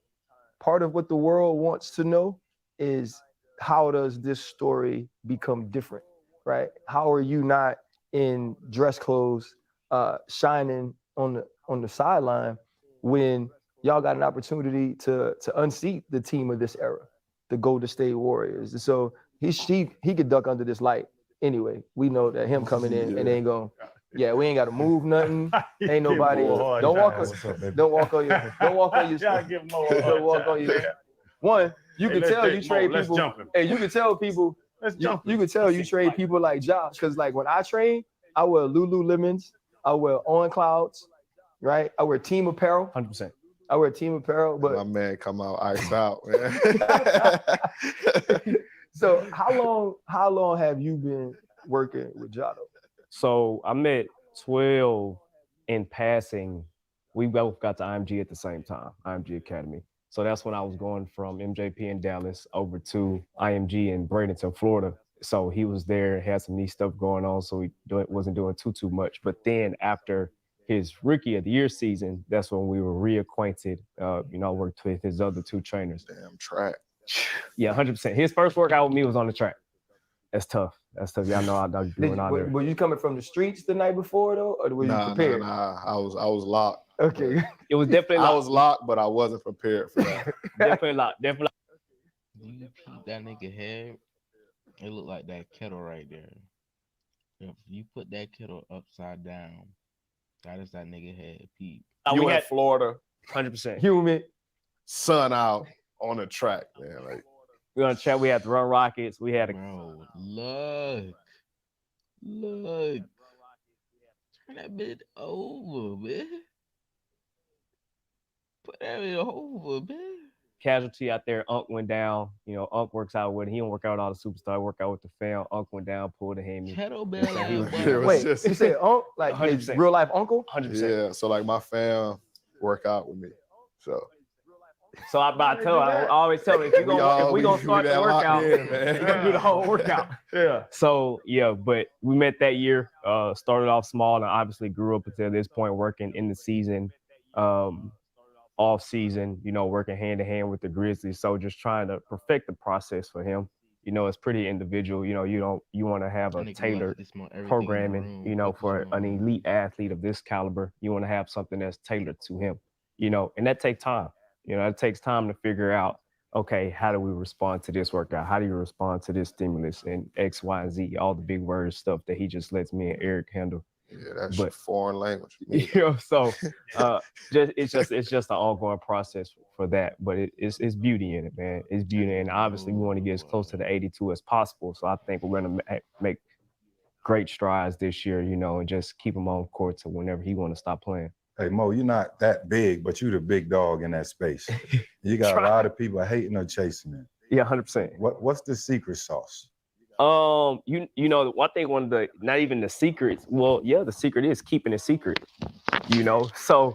part of what the world wants to know is how does this story become different, right? How are you not in dress clothes, shining on the sideline when y'all got an opportunity to unseat the team of this era, the Golden State Warriors. So he could duck under this light anyway. We know that him coming in and ain't going. Yeah, we ain't got to move nothing. Ain't nobody. Don't walk on your. Don't walk on your. Don't walk on your. One, you can tell you trade people. Hey, you can tell people. You can tell you trade people like Josh, because like when I train, I wear Lululemons, I wear On Clouds, right? I wear team apparel. 100%. I wear team apparel, but my man come out iced out, man. So how long have you been working with Jado? So I met 12 in passing. We both got to IMG at the same time, IMG Academy. So that's when I was going from MJP in Dallas over to IMG in Bradenton, Florida. So he was there, had some neat stuff going on, so he wasn't doing too much. But then after his rookie of the year season, that's when we were reacquainted. I worked with his other two trainers. Damn track. Yeah, 100%. His first workout with me was on the track. That's tough. Y'all know how you doing out there. Were you coming from the streets the night before though, or were you prepared? Nah. I was locked. Okay. It was definitely locked. I was locked, but I wasn't prepared for that. Definitely locked. You peep that nigga head, it looked like that kettle right there. If you put that kettle upside down, that is that nigga head peep. You in Florida, 100%. Humid, sun out on the track, man. Like we on the track, we had to run rockets. We had Bro, look. Turn that bitch over, man. Put that bitch over, man. Casualty out there. Unc went down. Unc works out with. He don't work out with all the superstars. Work out with the fam. Unc went down, pulled a hammy. Kettlebell. Wait, you said Unc, like his real life uncle? 100%. Yeah, so like my fam work out with me. So I always tell him, if we gonna start the workout, we're gonna do the whole workout. Yeah. So but we met that year. Started off small and obviously grew up until this point, working in the season. Off season, working hand in hand with the Grizzlies. So just trying to perfect the process for him. It's pretty individual. You want to have a tailored programming, for an elite athlete of this caliber. You want to have something that's tailored to him, and that takes time. It takes time to figure out, okay, how do we respond to this workout? How do you respond to this stimulus and X, Y, and Z, all the big word stuff that he just lets me and Eric handle. Yeah, that's foreign language. So it's just an ongoing process for that. But it's beauty in it, man. It's beauty, and obviously we want to get as close to the 82 as possible. So I think we're gonna make great strides this year, and just keep him on court to whenever he want to stop playing. Hey Mo, you're not that big, but you're the big dog in that space. You got a lot of people hating or chasing it. Yeah, 100%. What's the secret sauce? I think one of the, not even the secrets. Well, yeah, the secret is keeping it secret. So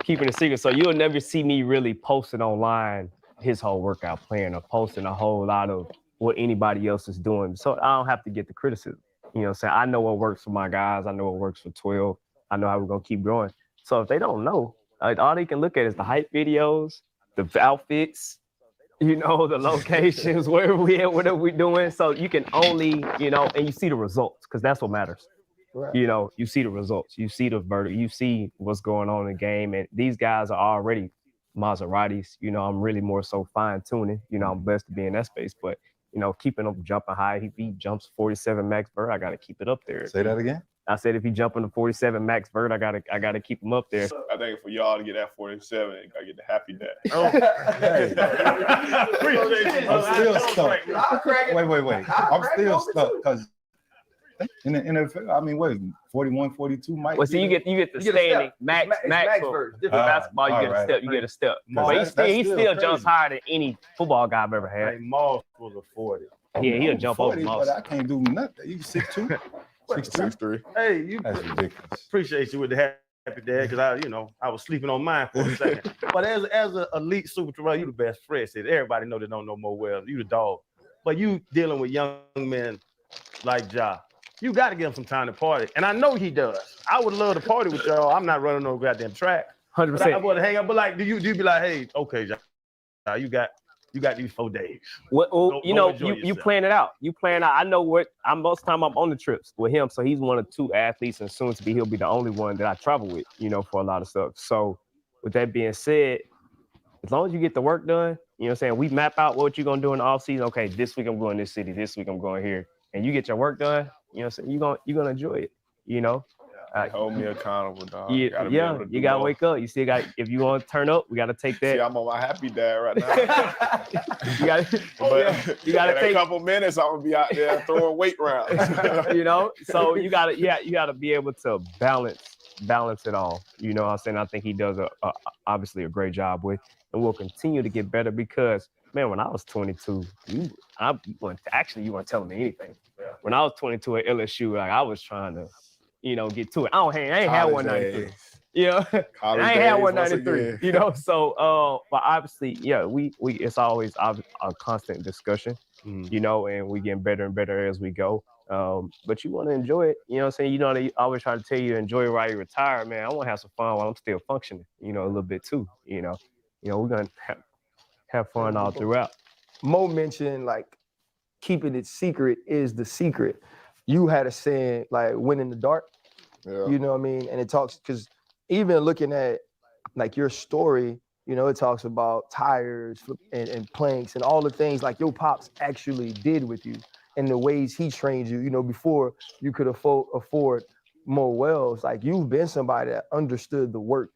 keeping it secret. So you'll never see me really posting online his whole workout plan or posting a whole lot of what anybody else is doing. So I don't have to get the criticism. I know what works for my guys. I know what works for 12. I know how we're gonna keep growing. So if they don't know, all they can look at is the hype videos, the outfits, the locations, where we at, whatever we doing. So you can only, and you see the results, because that's what matters. Right. You see the results, you see the verdict, you see what's going on in the game. And these guys are already Maseratis. I'm really more so fine tuning. I'm blessed to be in that space, but keeping them jumping high. If he jumps 47 max vert, I got to keep it up there. Say that again. I said if he jumping to 47 max vert, I gotta keep him up there. I think for y'all to get that 47, you gotta get the happy dad. Oh, hey. I'm still stuck. Wait. I'm still stuck because in the NFL, I mean, what is it, 41, 42 might. Well, see, you get the standing max for different basketball. You get a step. You get a step. But he still jumps higher than any football guy I've ever had. Hey, Moss was a 40. Yeah, he'll jump 40, over Moss. But I can't do nothing. You 6'2". 6'3". Hey, that's ridiculous. Appreciate you with the happy dad, because I was sleeping on mine for a second. But as an elite super trainer, you the best. Fred said everybody know they don't know more well. You the dog, but you dealing with young men like Ja. You got to give him some time to party, and I know he does. I would love to party with y'all. I'm not running no goddamn track. 100%. I want to hang up, but like, do you be like, hey, okay, Ja, you got these 4 days. Well, you plan it out. You plan out. I know what most of the time I'm on the trips with him. So he's one of 2 athletes, and soon to be he'll be the only one that I travel with, for a lot of stuff. So with that being said, as long as you get the work done, you know what I'm saying? We map out what you're gonna do in the off season. Okay, this week I'm going this city, this week I'm going here. And you get your work done, you know what I'm saying? You're gonna enjoy it, you know? Hold me accountable, dog. You gotta wake up. You still got, if you want to turn up, we gotta take that. See, I'm on my happy dad right now. you gotta in take a couple minutes. I'm gonna be out there throwing weight rounds. you know, so you gotta be able to balance it all. You know what I'm saying? I think he does obviously a great job with, and will continue to get better because, man, when I was 22, you weren't telling me anything. When I was 22 at LSU, like I was trying to, you know, get to it. I ain't had 193. You know, I ain't had 193. You know, so but obviously, yeah, we it's always a constant discussion, you know, and we getting better and better as we go. But you want to enjoy it, you know what I'm saying? You know, they always try to tell you to enjoy it while you retire, man. I want to have some fun while I'm still functioning, you know, a little bit too, you know. We're gonna have fun all throughout. Mo mentioned like keeping it secret is the secret. You had a saying like "win in the dark," you know what I mean? And it talks, because even looking at like your story, you know, it talks about tires and planks and all the things like your pops actually did with you and the ways he trained you. You know, before you could afford more wells, like you've been somebody that understood the work.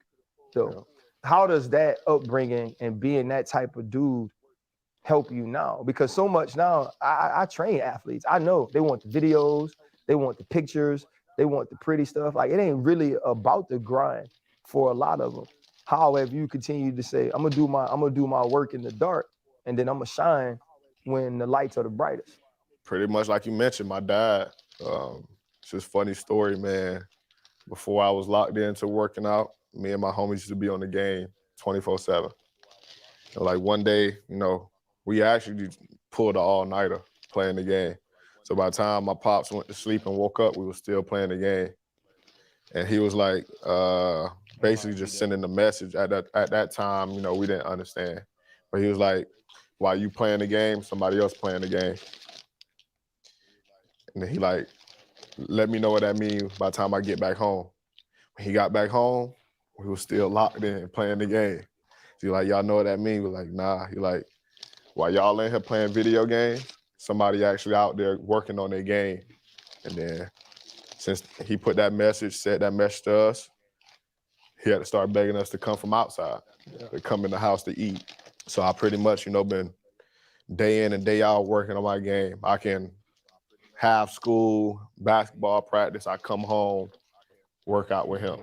So how does that upbringing and being that type of dude help you now? Because so much now, I train athletes. I know they want the videos, they want the pictures, they want the pretty stuff. Like it ain't really about the grind for a lot of them. However, you continue to say, I'm gonna do my work in the dark, and then I'm gonna shine when the lights are the brightest. Pretty much like you mentioned, my dad. It's just a funny story, man. Before I was locked into working out, me and my homies used to be on the game 24/7. And like one day, you know, we actually pulled an all-nighter playing the game. So by the time my pops went to sleep and woke up, we were still playing the game. And he was like, basically just sending a message. At that time, you know, we didn't understand. But he was like, while you playing the game, somebody else playing the game. And then he like, let me know what that means by the time I get back home. When he got back home, we were still locked in playing the game. So he like, y'all know what that means? We're like, nah. He like, while y'all in here playing video games, somebody actually out there working on their game. And then since he put that message, said that message to us, he had to start begging us to come from outside, to come in the house to eat. So I pretty much, you know, been day in and day out working on my game. I can have school, basketball practice, I come home, work out with him.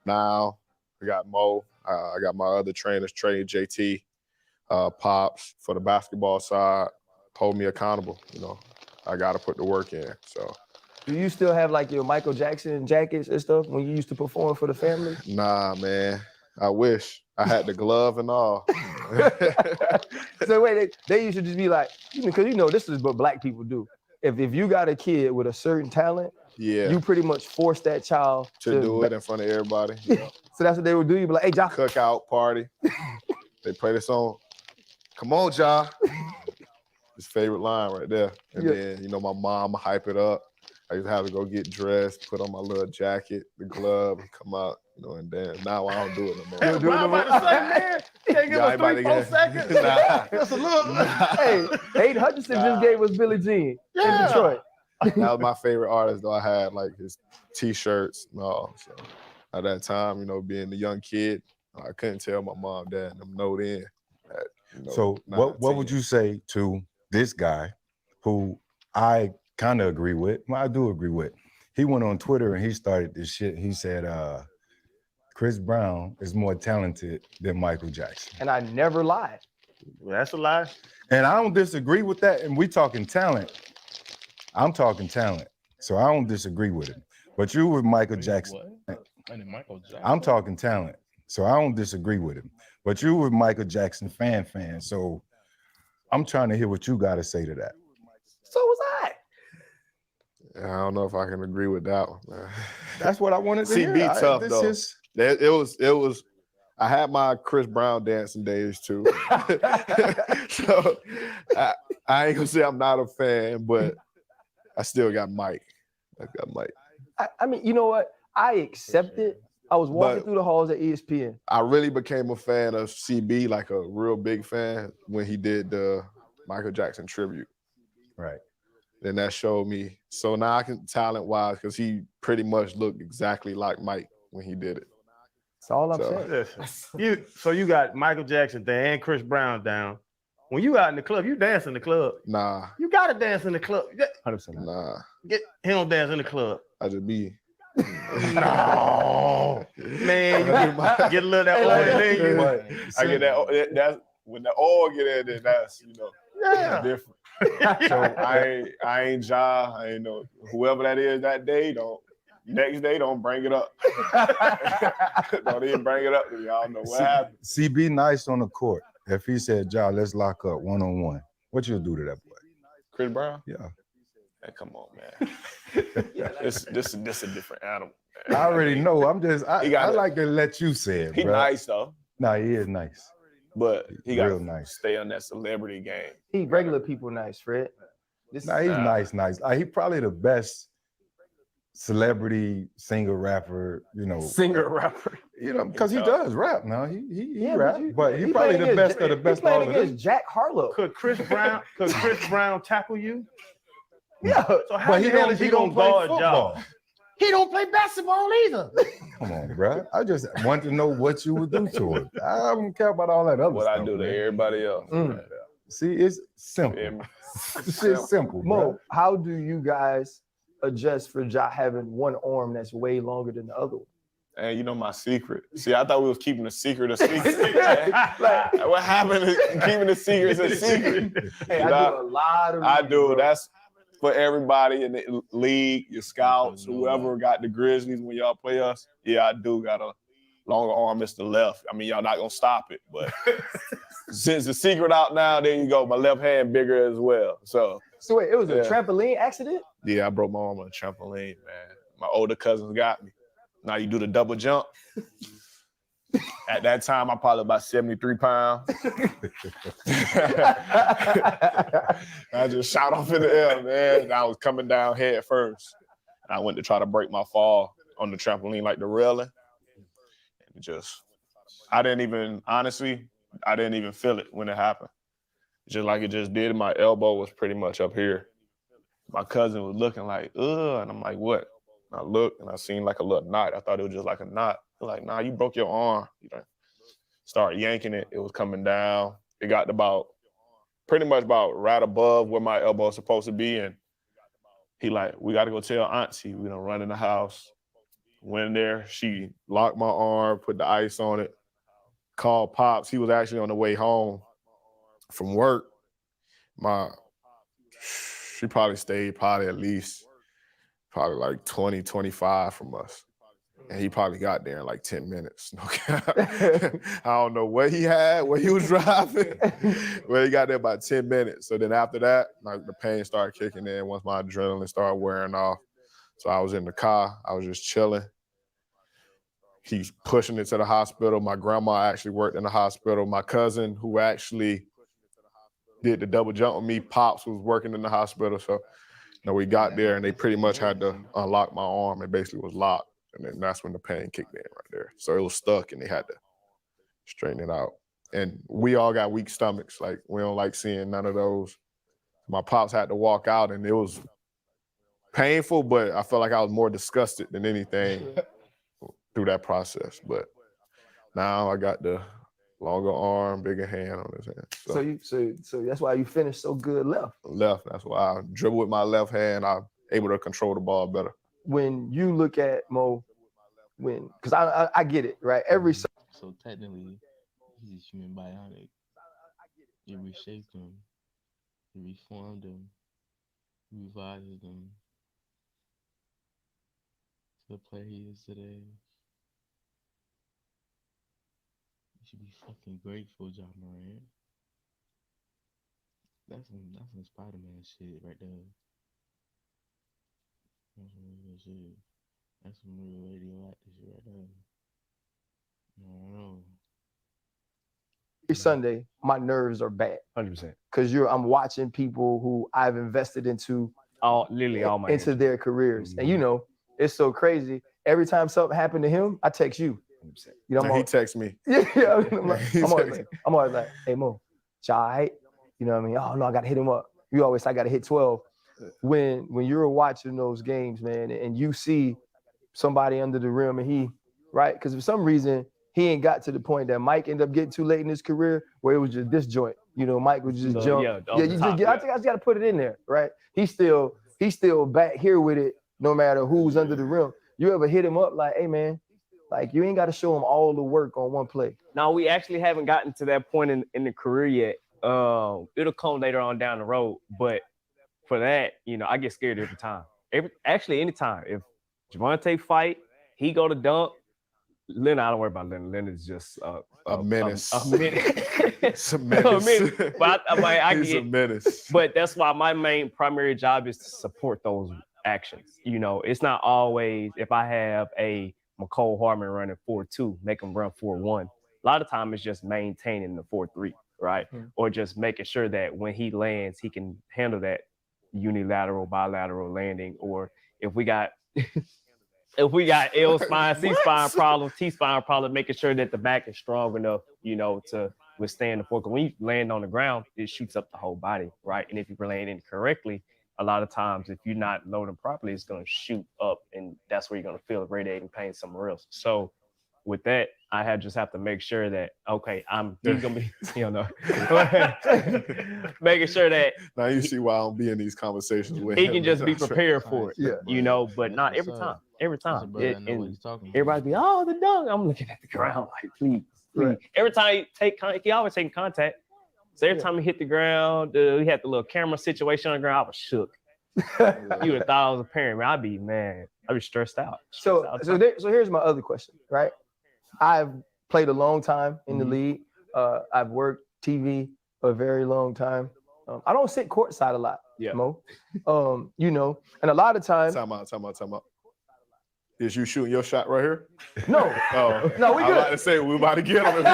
Now, I got Mo, I got my other trainers, Trey and JT, Pops, for the basketball side, hold me accountable, you know. I got to put the work in, so. Do you still have like your Michael Jackson jackets and stuff when you used to perform for the family? Nah, man, I wish. I had the glove and all. So wait, they used to just be like, because you know, this is what black people do. If you got a kid with a certain talent, you pretty much force that child to do it in front of everybody. Yeah. So that's what they would do. You'd be like, hey, Ja. Cookout party. They play the song. Come on, Ja. His favorite line right there. And then, you know, my mom hype it up. I used to have to go get dressed, put on my little jacket, the glove, and come out, you know, and then now I don't do it no more. You do it no more? Man, can't give us 3-4 seconds. That's a little. Hey, Aiden Hutchinson just gave us Billie Jean in Detroit. That was my favorite artist, though. I had like his T-shirts and all. So at that time, you know, being a young kid, I couldn't tell my mom, dad, and them no then. At, you know, so what would you say to this guy who I kind of agree with? Well, I do agree with. He went on Twitter and he started this shit. He said, Chris Brown is more talented than Michael Jackson. And I never lied. That's a lie. And I don't disagree with that. And we talking talent. I'm talking talent. So I don't disagree with him. But you with Michael Jackson. I'm talking talent. So I don't disagree with him. But you with Michael Jackson fan. So I'm trying to hear what you got to say to that. So was I. I don't know if I can agree with that one, man. That's what I wanted to hear. Be tough, though. It was I had my Chris Brown dancing days too. So I ain't gonna say I'm not a fan, but I still got Mike. I got Mike. I mean, you know what? I accept it. I was walking through the halls at ESPN. I really became a fan of CB, like a real big fan, when he did the Michael Jackson tribute. Right. Then that showed me. So now I can talent-wise, because he pretty much looked exactly like Mike when he did it. That's all I'm So- saying. Listen, so you got Michael Jackson there and Chris Brown down. When you out in the club, you dance in the club. Nah, You gotta dance in the club. 100%. nah. He don't dance in the club. I just be. No, man, you get a little of that oil in you. I get that. That's when the oil get in there. That's Yeah. different. So I ain't Ja. I ain't know whoever that is that day. Next day don't bring it up. Don't even bring it up to me. I don't know what happened. CB nice on the court. If he said, "Ja, let's lock up 1-on-1," what you do to that boy? Chris Brown. Yeah. Hey, come on, man. This a different animal. I already know. I it. like to let you say it, He bro. nice though, Nah, he is nice. but he got Real to nice. stay on that celebrity game. He regular people nice, Fred. Nah, he's nice. He probably the best celebrity singer rapper, Singer rapper. because he does rap now. He rap, but but he probably the best of the best. He playing against Jack Harlow. Could Chris Brown tackle you? Yeah. So how But the he hell don't is he gonna play guard football. Ja? He don't play basketball either. Come on, bro. I just want to know what you would do to it. I don't care about all that other What stuff. I do to man. everybody else. See, it's simple. It's just simple, bro. Mo, how do you guys adjust for Ja having one arm that's way longer than the other one? And you know my secret. See, I thought we was keeping a secret a secret. Like, what happened to keeping the secret a secret? Hey, I do a lot of I reading, do. bro. That's for everybody in the league, your scouts, whoever got the Grizzlies when y'all play us. Yeah, I do got a longer arm. It's the left. I mean, y'all not gonna stop it, but since the secret out now, there you go. My left hand bigger as well. So wait, it was a trampoline accident? yeah, I broke my arm on a trampoline, man. My older cousins got me. Now you do the double jump. At that time, I'm probably about 73 pounds. I just shot off in the air, man. And I was coming down head first. And I went to try to break my fall on the trampoline, like the railing. And I didn't even feel it when it happened. Just like it just did. My elbow was pretty much up here. My cousin was looking like, ugh. And I'm like, what? And I looked and I seen like a little knot. I thought it was just like a knot. They're like, nah, you broke your arm. Start yanking it. It was coming down. It got pretty much about right above where my elbow is supposed to be. And he like, we got to go tell auntie. We done run in the house. Went in there. She locked my arm, put the ice on it, called Pops. He was actually on the way home from work. She probably stayed at least like 20, 25 from us. And he probably got there in like 10 minutes. I don't know what he was driving, but he got there about 10 minutes. So then after that, like the pain started kicking in once my adrenaline started wearing off. So I was in the car. I was just chilling. He's pushing it to the hospital. My grandma actually worked in the hospital. My cousin, who actually did the double jump with me, Pops, was working in the hospital. So we got there and they pretty much had to unlock my arm. It basically was locked. And then that's when the pain kicked in right there. So it was stuck and they had to straighten it out. And we all got weak stomachs. Like, we don't like seeing none of those. My Pops had to walk out and it was painful, but I felt like I was more disgusted than anything through that process. But now I got the longer arm, bigger hand on his hand. So that's why you finished so good left. Left, that's why I dribble with my left hand. I'm able to control the ball better. When you look at Mo, because I get it, right? So technically, he's human bionic. It reshaped him, it reformed him, revised him to the player he is today. You should be fucking grateful, John Morant. That's some Spider-Man shit right there. That's some real shit. That's some real radioactive shit right there. I don't know. every Sunday, my nerves are bad. 100%. Because I'm watching people who I've invested into literally all my into energy. their careers. And you know, it's so crazy. Every time something happened to him, I text you. 100%. You know, He texts me. Yeah. I'm always like, hey Mo, y'all right? You know what I mean? Oh no, I gotta hit him up. You always say I gotta hit 12. When you're watching those games, man, and you see somebody under the rim and he, right? Because for some reason he ain't got to the point that Mike ended up getting too late in his career where it was just disjoint. You know, Mike would just jump. I think I just gotta put it in there, right? He's still back here with it, no matter who's under the rim. You ever hit him up like, hey man, like you ain't got to show him all the work on one play. No, we actually haven't gotten to that point in the career yet. It'll come later on down the road, but for that, you know, I get scared every time. Anytime. If Javante fight, he go to dunk. Leonard, I don't worry about Leonard. Leonard's just a menace. A menace. It's a menace. But He's a menace. But that's why my main primary job is to support those actions. You know, it's not always if I have a McCole Harmon running 4-2, make him run 4-1. A lot of time it's just maintaining the 4-3, right? Mm-hmm. Or just making sure that when he lands, he can handle that unilateral, bilateral landing. Or if we got L spine, C spine problems, T spine problems, making sure that the back is strong enough, you know, to withstand the fork. When you land on the ground, it shoots up the whole body, right? And if you're landing correctly, a lot of times, if you're not loading properly, it's going to shoot up, and that's where you're going to feel radiating pain somewhere else. So with that, I just have to make sure that, okay, he's going to be, you know, making sure that. Now you see why I don't be in these conversations with him. He can just be prepared for it, you know, but not every time. And everybody be, oh, the dunk. I'm looking at the ground like, please. Right. Every time he always taking contact. So every time he hit the ground, he had the little camera situation on the ground, I was shook. You would have thought I was a parent, man. I'd be stressed out. So here's my other question, right? I've played a long time in the league. I've worked TV a very long time. I don't sit courtside a lot, Mo. You know, and a lot of times. Time out. Is you shooting your shot right here? No. No, we good. I was about to say, we about to get him.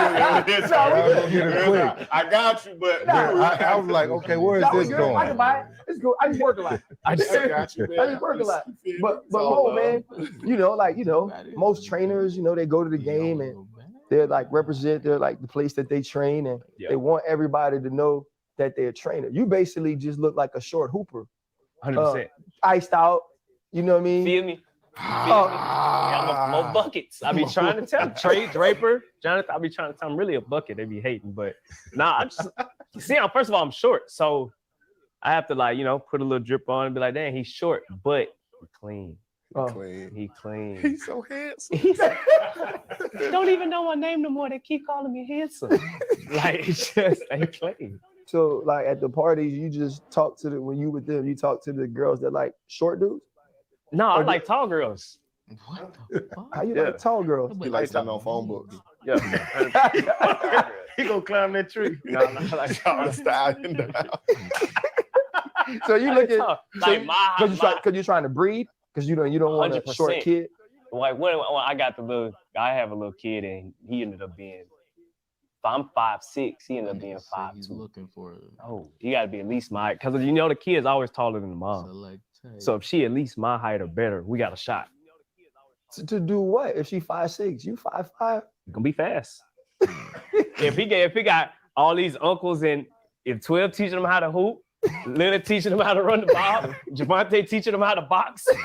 I got you, but I was like, okay, where is this going? I can buy it. It's good. I just work a lot. I got you, man. I just work a lot. But Mo, man, you know, most trainers, you know, they go to the game and they're like they're like the place that they train, and they want everybody to know that they're a trainer. You basically just look like a short hooper. 100%. Iced out. You know what I mean? Feel me? I'm more buckets. I be trying to tell Trey Draper, Jonathan. I be trying to tell them really a bucket. They be hating, but I just first of all, I'm short, so I have to put a little drip on and be like, dang, he's short, but he clean. He clean. He's so handsome. Don't even know my name no more. They keep calling me handsome. It's just they clean. So at the parties, you just talk to when you with them, you talk to the girls that like short dudes. No, I like tall girls. What the fuck? How you like tall girls? He likes them on phone books. Yeah. He gonna climb that tree. No, like stallion down. So you look at because you're trying to breed, because you don't want a short kid. Like when I have a little kid and he ended up being. If I'm 5'6", he ended up being 5'2". He's looking for. Oh, he got to be at least my height, because the kid's always taller than the mom. So if she at least my height or better, we got a shot. To do what? If she 5'6", you 5'5", you're gonna be fast. if he got all these uncles, and if 12 teaching him how to hoop, Leonard teaching him how to run the ball, Javante teaching him how to box, so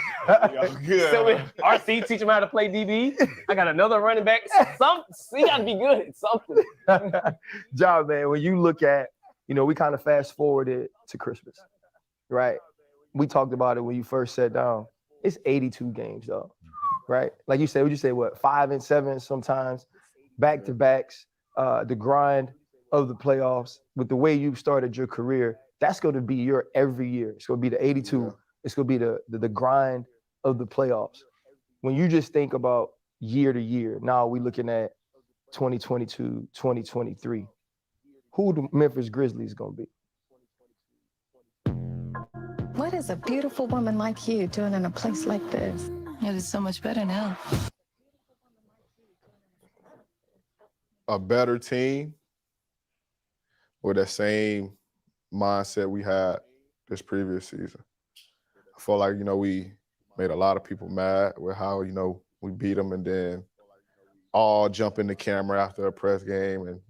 RC teaching him how to play DB. I got another running back. He got to be good at something. John, man, when you look at, we kind of fast forwarded to Christmas, right? We talked about it when you first sat down. It's 82 games, though, right? Like you said, would you say what, 5 and 7 sometimes, back-to-backs, the grind of the playoffs, with the way you started your career, that's going to be your every year. It's going to be the 82. Yeah. It's going to be the grind of the playoffs. When you just think about year to year, now we're looking at 2022, 2023, who the Memphis Grizzlies going to be? What is a beautiful woman like you doing in a place like this? It is so much better now. A better team, with that same mindset we had this previous season. I feel like, we made a lot of people mad with how, we beat them and then all jump in the camera after a press game and,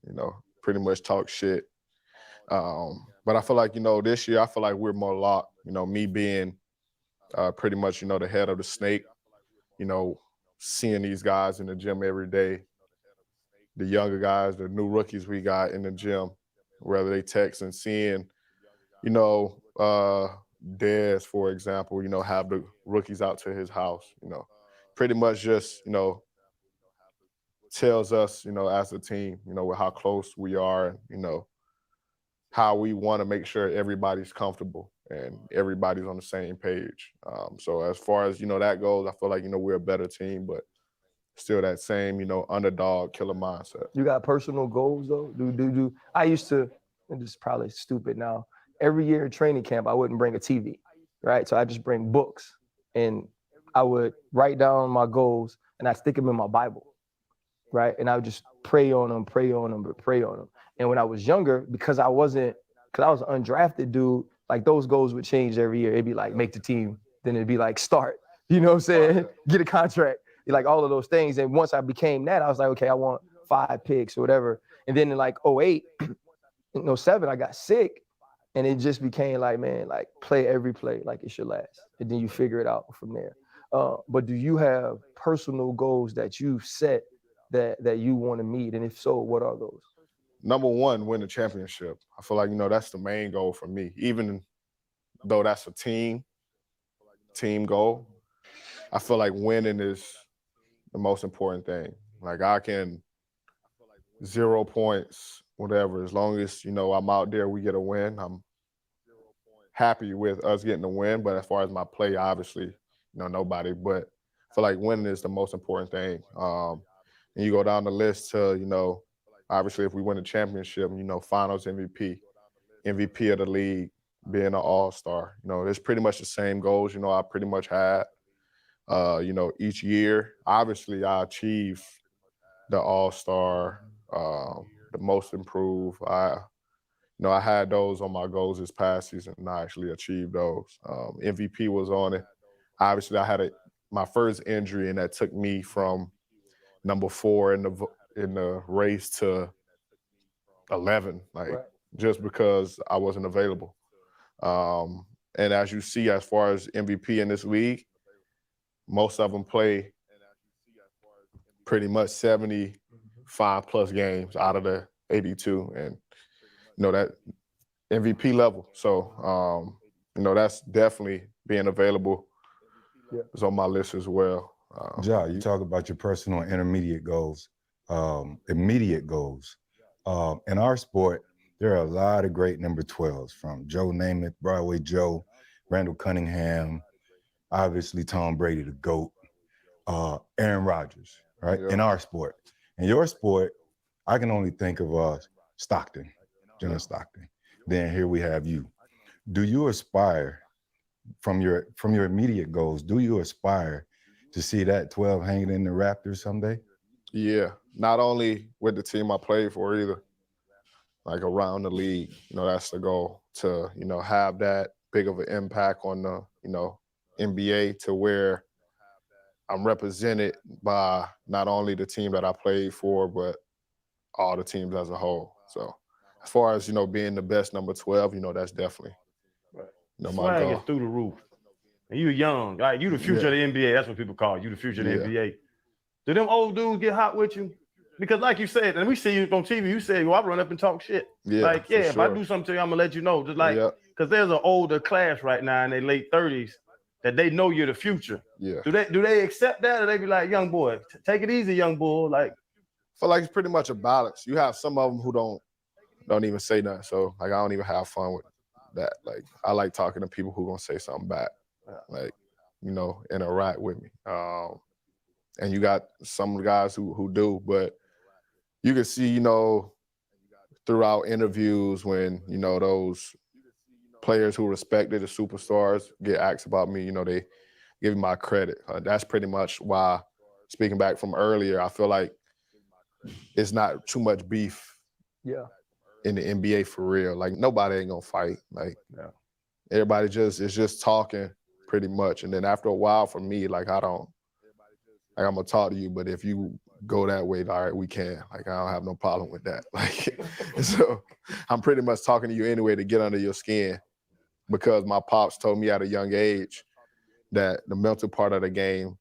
pretty much talk shit. But I feel like, this year, I feel like we're more locked, me being pretty much, the head of the snake, seeing these guys in the gym every day, the younger guys, the new rookies we got in the gym, whether they text and seeing, Dez, for example, have the rookies out to his house, pretty much just, tells us, as a team, with how close we are, how we want to make sure everybody's comfortable and everybody's on the same page. So as far as, that goes, I feel like, we're a better team, but still that same, underdog killer mindset. You got personal goals though? Do I used to, and this is probably stupid now, every year in training camp, I wouldn't bring a TV, right? So I just bring books and I would write down my goals and I stick them in my Bible, right? And I would just pray on them. And when I was younger, because I was an undrafted dude, like those goals would change every year. It'd be like, make the team. Then it'd be like, start, you know what I'm saying? Get a contract, like all of those things. And once I became that, I was like, okay, I want 5 picks or whatever. And then in like 08, 07, I got sick. And it just became like, man, like play every play like it should last. And then you figure it out from there. But do you have personal goals that you set that you want to meet? And if so, what are those? Number one, win the championship. I feel like, that's the main goal for me. Even though that's a team goal, I feel like winning is the most important thing. Like I can 0 points, whatever, as long as, I'm out there, we get a win. I'm happy with us getting a win. But as far as my play, obviously, nobody. But I feel like winning is the most important thing. And you go down the list to, obviously if we win the championship, finals MVP, MVP of the league, being an all-star. It's pretty much the same goals, I pretty much had, each year. Obviously, I achieved the all-star, the most improved. I had those on my goals this past season, and I actually achieved those. MVP was on it. Obviously, I had my first injury, and that took me from number 4 in the race to 11, just because I wasn't available. And as you see, as far as MVP in this league, most of them play pretty much 75 plus games out of the 82, and that MVP level. So that's definitely being available. Is on my list as well. Ja, you talk about your personal and intermediate goals, immediate goals. In our sport, there are a lot of great number 12s, from Joe Namath, Broadway Joe, Randall Cunningham, obviously Tom Brady, the GOAT, Aaron Rodgers, right? Yeah. In our sport. In your sport, I can only think of Stockton, John Stockton. Then here we have you. Do you aspire, from your immediate goals, do you aspire to see that 12 hanging in the Raptors someday? Yeah, not only with the team I played for either, like around the league, that's the goal, to, have that big of an impact on the, NBA, to where I'm represented by not only the team that I played for, but all the teams as a whole. So as far as, being the best number 12, that's definitely my Swag goal. is through the roof. And you young, like you the future of the NBA. That's what people call you, the future of the NBA. Do them old dudes get hot with you? Because like you said, and we see you on TV, you say, well, I run up and talk shit. Yeah, if I do something to you, I'm gonna let you know. Just like, because there's an older class right now in their late 30s that they know you're the future. Yeah. Do they accept that, or they be like, young boy, take it easy, young boy? Like, I feel like it's pretty much a balance. You have some of them who don't even say nothing. So like I don't even have fun with that. Like I like talking to people who gonna say something back, like, interact with me. And you got some guys who do, but you can see, throughout interviews when, those players who respected the superstars get asked about me, they give me my credit. That's pretty much why, speaking back from earlier, I feel like it's not too much beef in the NBA for real. Like nobody ain't gonna fight. Like everybody is just talking pretty much. And then after a while, for me, like I'm gonna talk to you, but if you go that way, all right, we can. Like I don't have no problem with that. Like so, I'm pretty much talking to you anyway to get under your skin, because my pops told me at a young age that the mental part of the game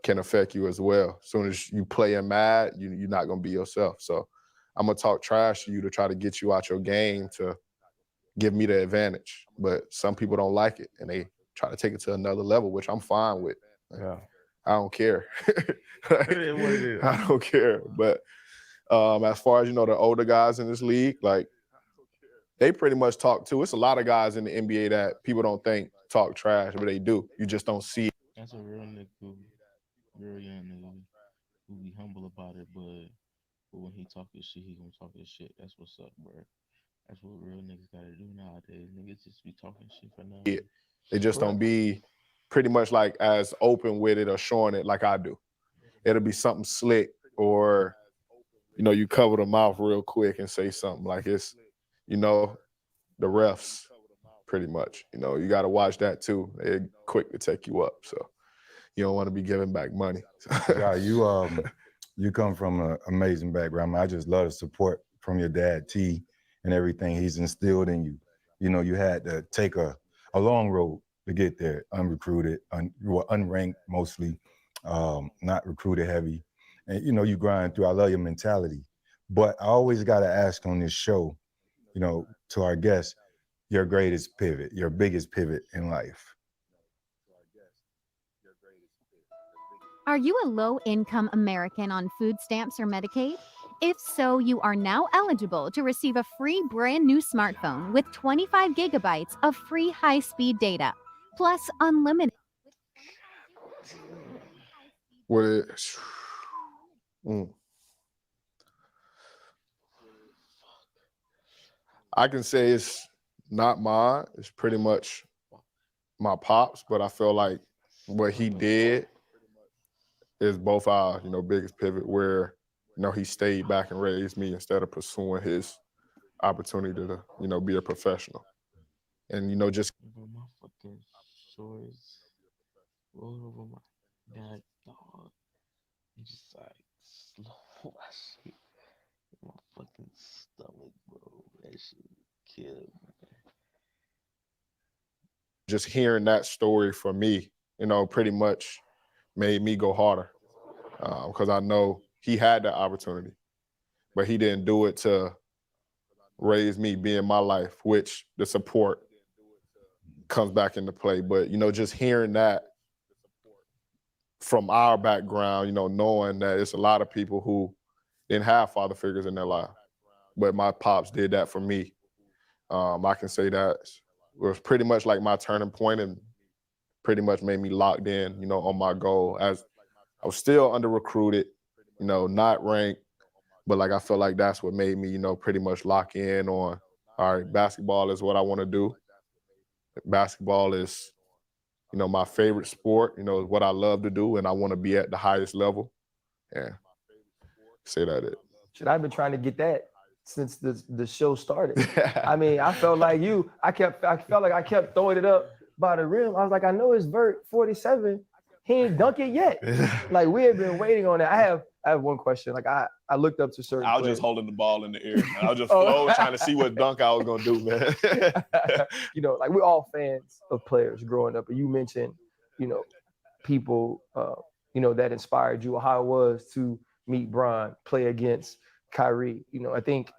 can affect you as well. As soon as you playing mad, you're not gonna be yourself. So I'm gonna talk trash to you to try to get you out your game to give me the advantage. But some people don't like it and they try to take it to another level, which I'm fine with. Yeah. I don't care. It is what it is. I don't care. But as far as, you know, the older guys in this league, like they pretty much talk too. It's a lot of guys in the NBA that people don't think talk trash, but they do. You just don't see it. That's a real nigga, real young nigga who be humble about it, but when he talk his shit, he gonna talk his shit. That's what's up, bro. That's what real niggas gotta do nowadays. Niggas just be talking shit for nothing. Yeah. They just don't be pretty much like as open with it or showing it like I do. It'll be something slick, or, you know, you cover the mouth real quick and say something like it's, you know, the refs pretty much. You know, you got to watch that too. They're quick to take you up. So you don't want to be giving back money. Yeah, you come from an amazing background. I just love the support from your dad, T, and everything he's instilled in you. You know, you had to take a long road to get there, unrecruited, you were unranked mostly, not recruited heavy. And, you know, you grind through. I love your mentality. But I always got to ask on this show, you know, to our guests, your greatest pivot, your biggest pivot in life. Are you a low-income American on food stamps or Medicaid? If so, you are now eligible to receive a free brand new smartphone with 25 gigabytes of free high-speed data, plus unlimited. I can say it's not mine. It's pretty much my pops, but I feel like what he did is both our, you know, biggest pivot, where, you know, he stayed back and raised me instead of pursuing his opportunity to, you know, be a professional. And, you know, just my fucking shorts rolled over my dad dog and just like slow my shit in my fucking stomach, bro. That shit killed me. just hearing that story from me, you know, pretty much made me go harder, because I know he had that opportunity, but he didn't do it to raise me, be in my life, which the support comes back into play. But, you know, just hearing that from our background, you know, knowing that it's a lot of people who didn't have father figures in their life, but my pops did that for me. I can say that it was pretty much like my turning point and pretty much made me locked in, you know, on my goal. As I was still under recruited, you know, not ranked, but like I felt like that's what made me, you know, pretty much lock in on, all right, basketball is what I want to do. Basketball is, you know, my favorite sport, you know, what I love to do, and I want to be at the highest level. Yeah, say that it. Shit, I've been trying to get that since the show started. I mean, I felt like you. I felt like I kept throwing it up by the rim. I was like, I know it's vert 47. He ain't dunk it yet. Like, we have been waiting on that. I have one question. Like, I looked up to certain I was players. just holding the ball in the air. I was just flowing, trying to see what dunk I was gonna do, man. You know, like, we're all fans of players growing up. And you mentioned, you know, people, you know, that inspired you, or how it was to meet Bron, play against Kyrie. You know, I think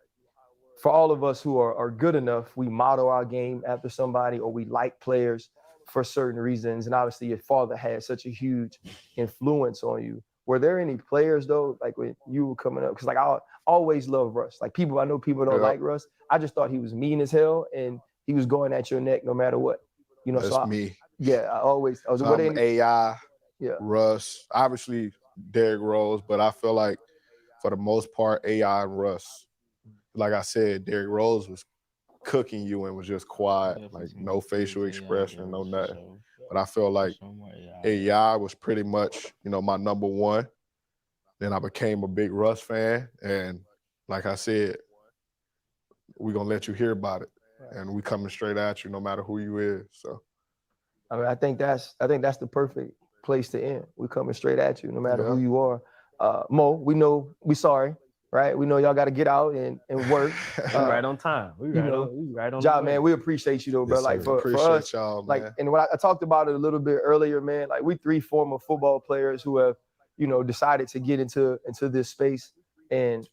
for all of us who are good enough, we model our game after somebody, or we like players for certain reasons. And obviously your father had such a huge influence on you. Were there any players though, like when you were coming up? Because like I always love Russ. Like I know people don't like Russ. I just thought he was mean as hell and he was going at your neck no matter what. You know, That's me. Yeah, I was AI, yeah, Russ, obviously Derrick Rose, but I feel like for the most part, AI and Russ. Like I said, Derrick Rose was cooking you and was just quiet, like no facial expression, no nothing. But I feel like AI was pretty much, you know, my number one. Then I became a big Russ fan. And like I said, we're gonna let you hear about it, and we coming straight at you, no matter who you is. So, I mean, I think that's the perfect place to end. We coming straight at you, no matter who you are. Mo, we know we sorry, right? We know y'all got to get out and work. We right on time. We right on. Job, man, we appreciate you though, bro. Yes, like sir. for us, y'all, like, man. and when I talked about it a little bit earlier, man. Like we 3 former football players who have, decided to get into this space, and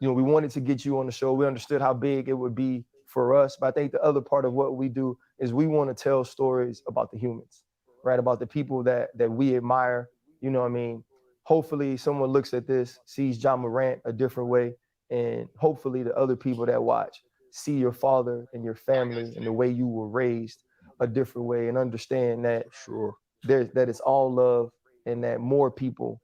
we wanted to get you on the show. We understood how big it would be for us, but I think the other part of what we do is we want to tell stories about the humans, right? About the people that we admire. You know what I mean? Hopefully someone looks at this, sees John Morant a different way, and hopefully the other people that watch see your father and your family and the way you were raised a different way, and understand that that it's all love, and that more people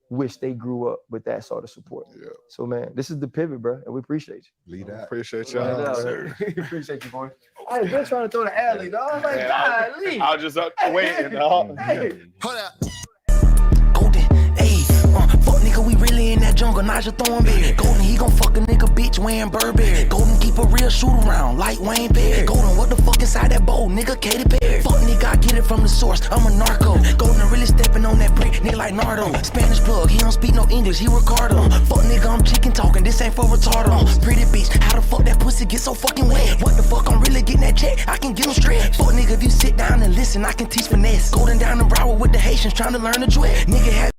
wish they grew up with that sort of support. Yeah. So man, this is the pivot, bro, and we appreciate you. Lead that. Appreciate y'all. Appreciate you, boy. I ain't been trying to throw the alley, dog. I'm like, God, leave. I was just waiting, dog. Hey. Hold up. Golden, ayy, fuck nigga, we really in that jungle, Naja Thornberry. Golden, he gon' fuck a nigga bitch wearing Burberry. Golden, keep a real shoot around like Wayne Perry. Golden, what the fuck inside that bowl, nigga, Katy Perry. Fuck nigga, I get it from the source, I'm a narco. Golden, really stepping on that brick, nigga like Nardo. Spanish plug, he don't speak no English, he Ricardo. Fuck nigga, I'm chicken talking, this ain't for retardo. Pretty bitch, how the fuck that pussy get so fucking wet? What the fuck, I'm really getting that check, I can get him straight. Fuck nigga, if you sit down and listen, I can teach finesse. Golden down in Broward with the Haitians trying to learn the duet. Nigga, have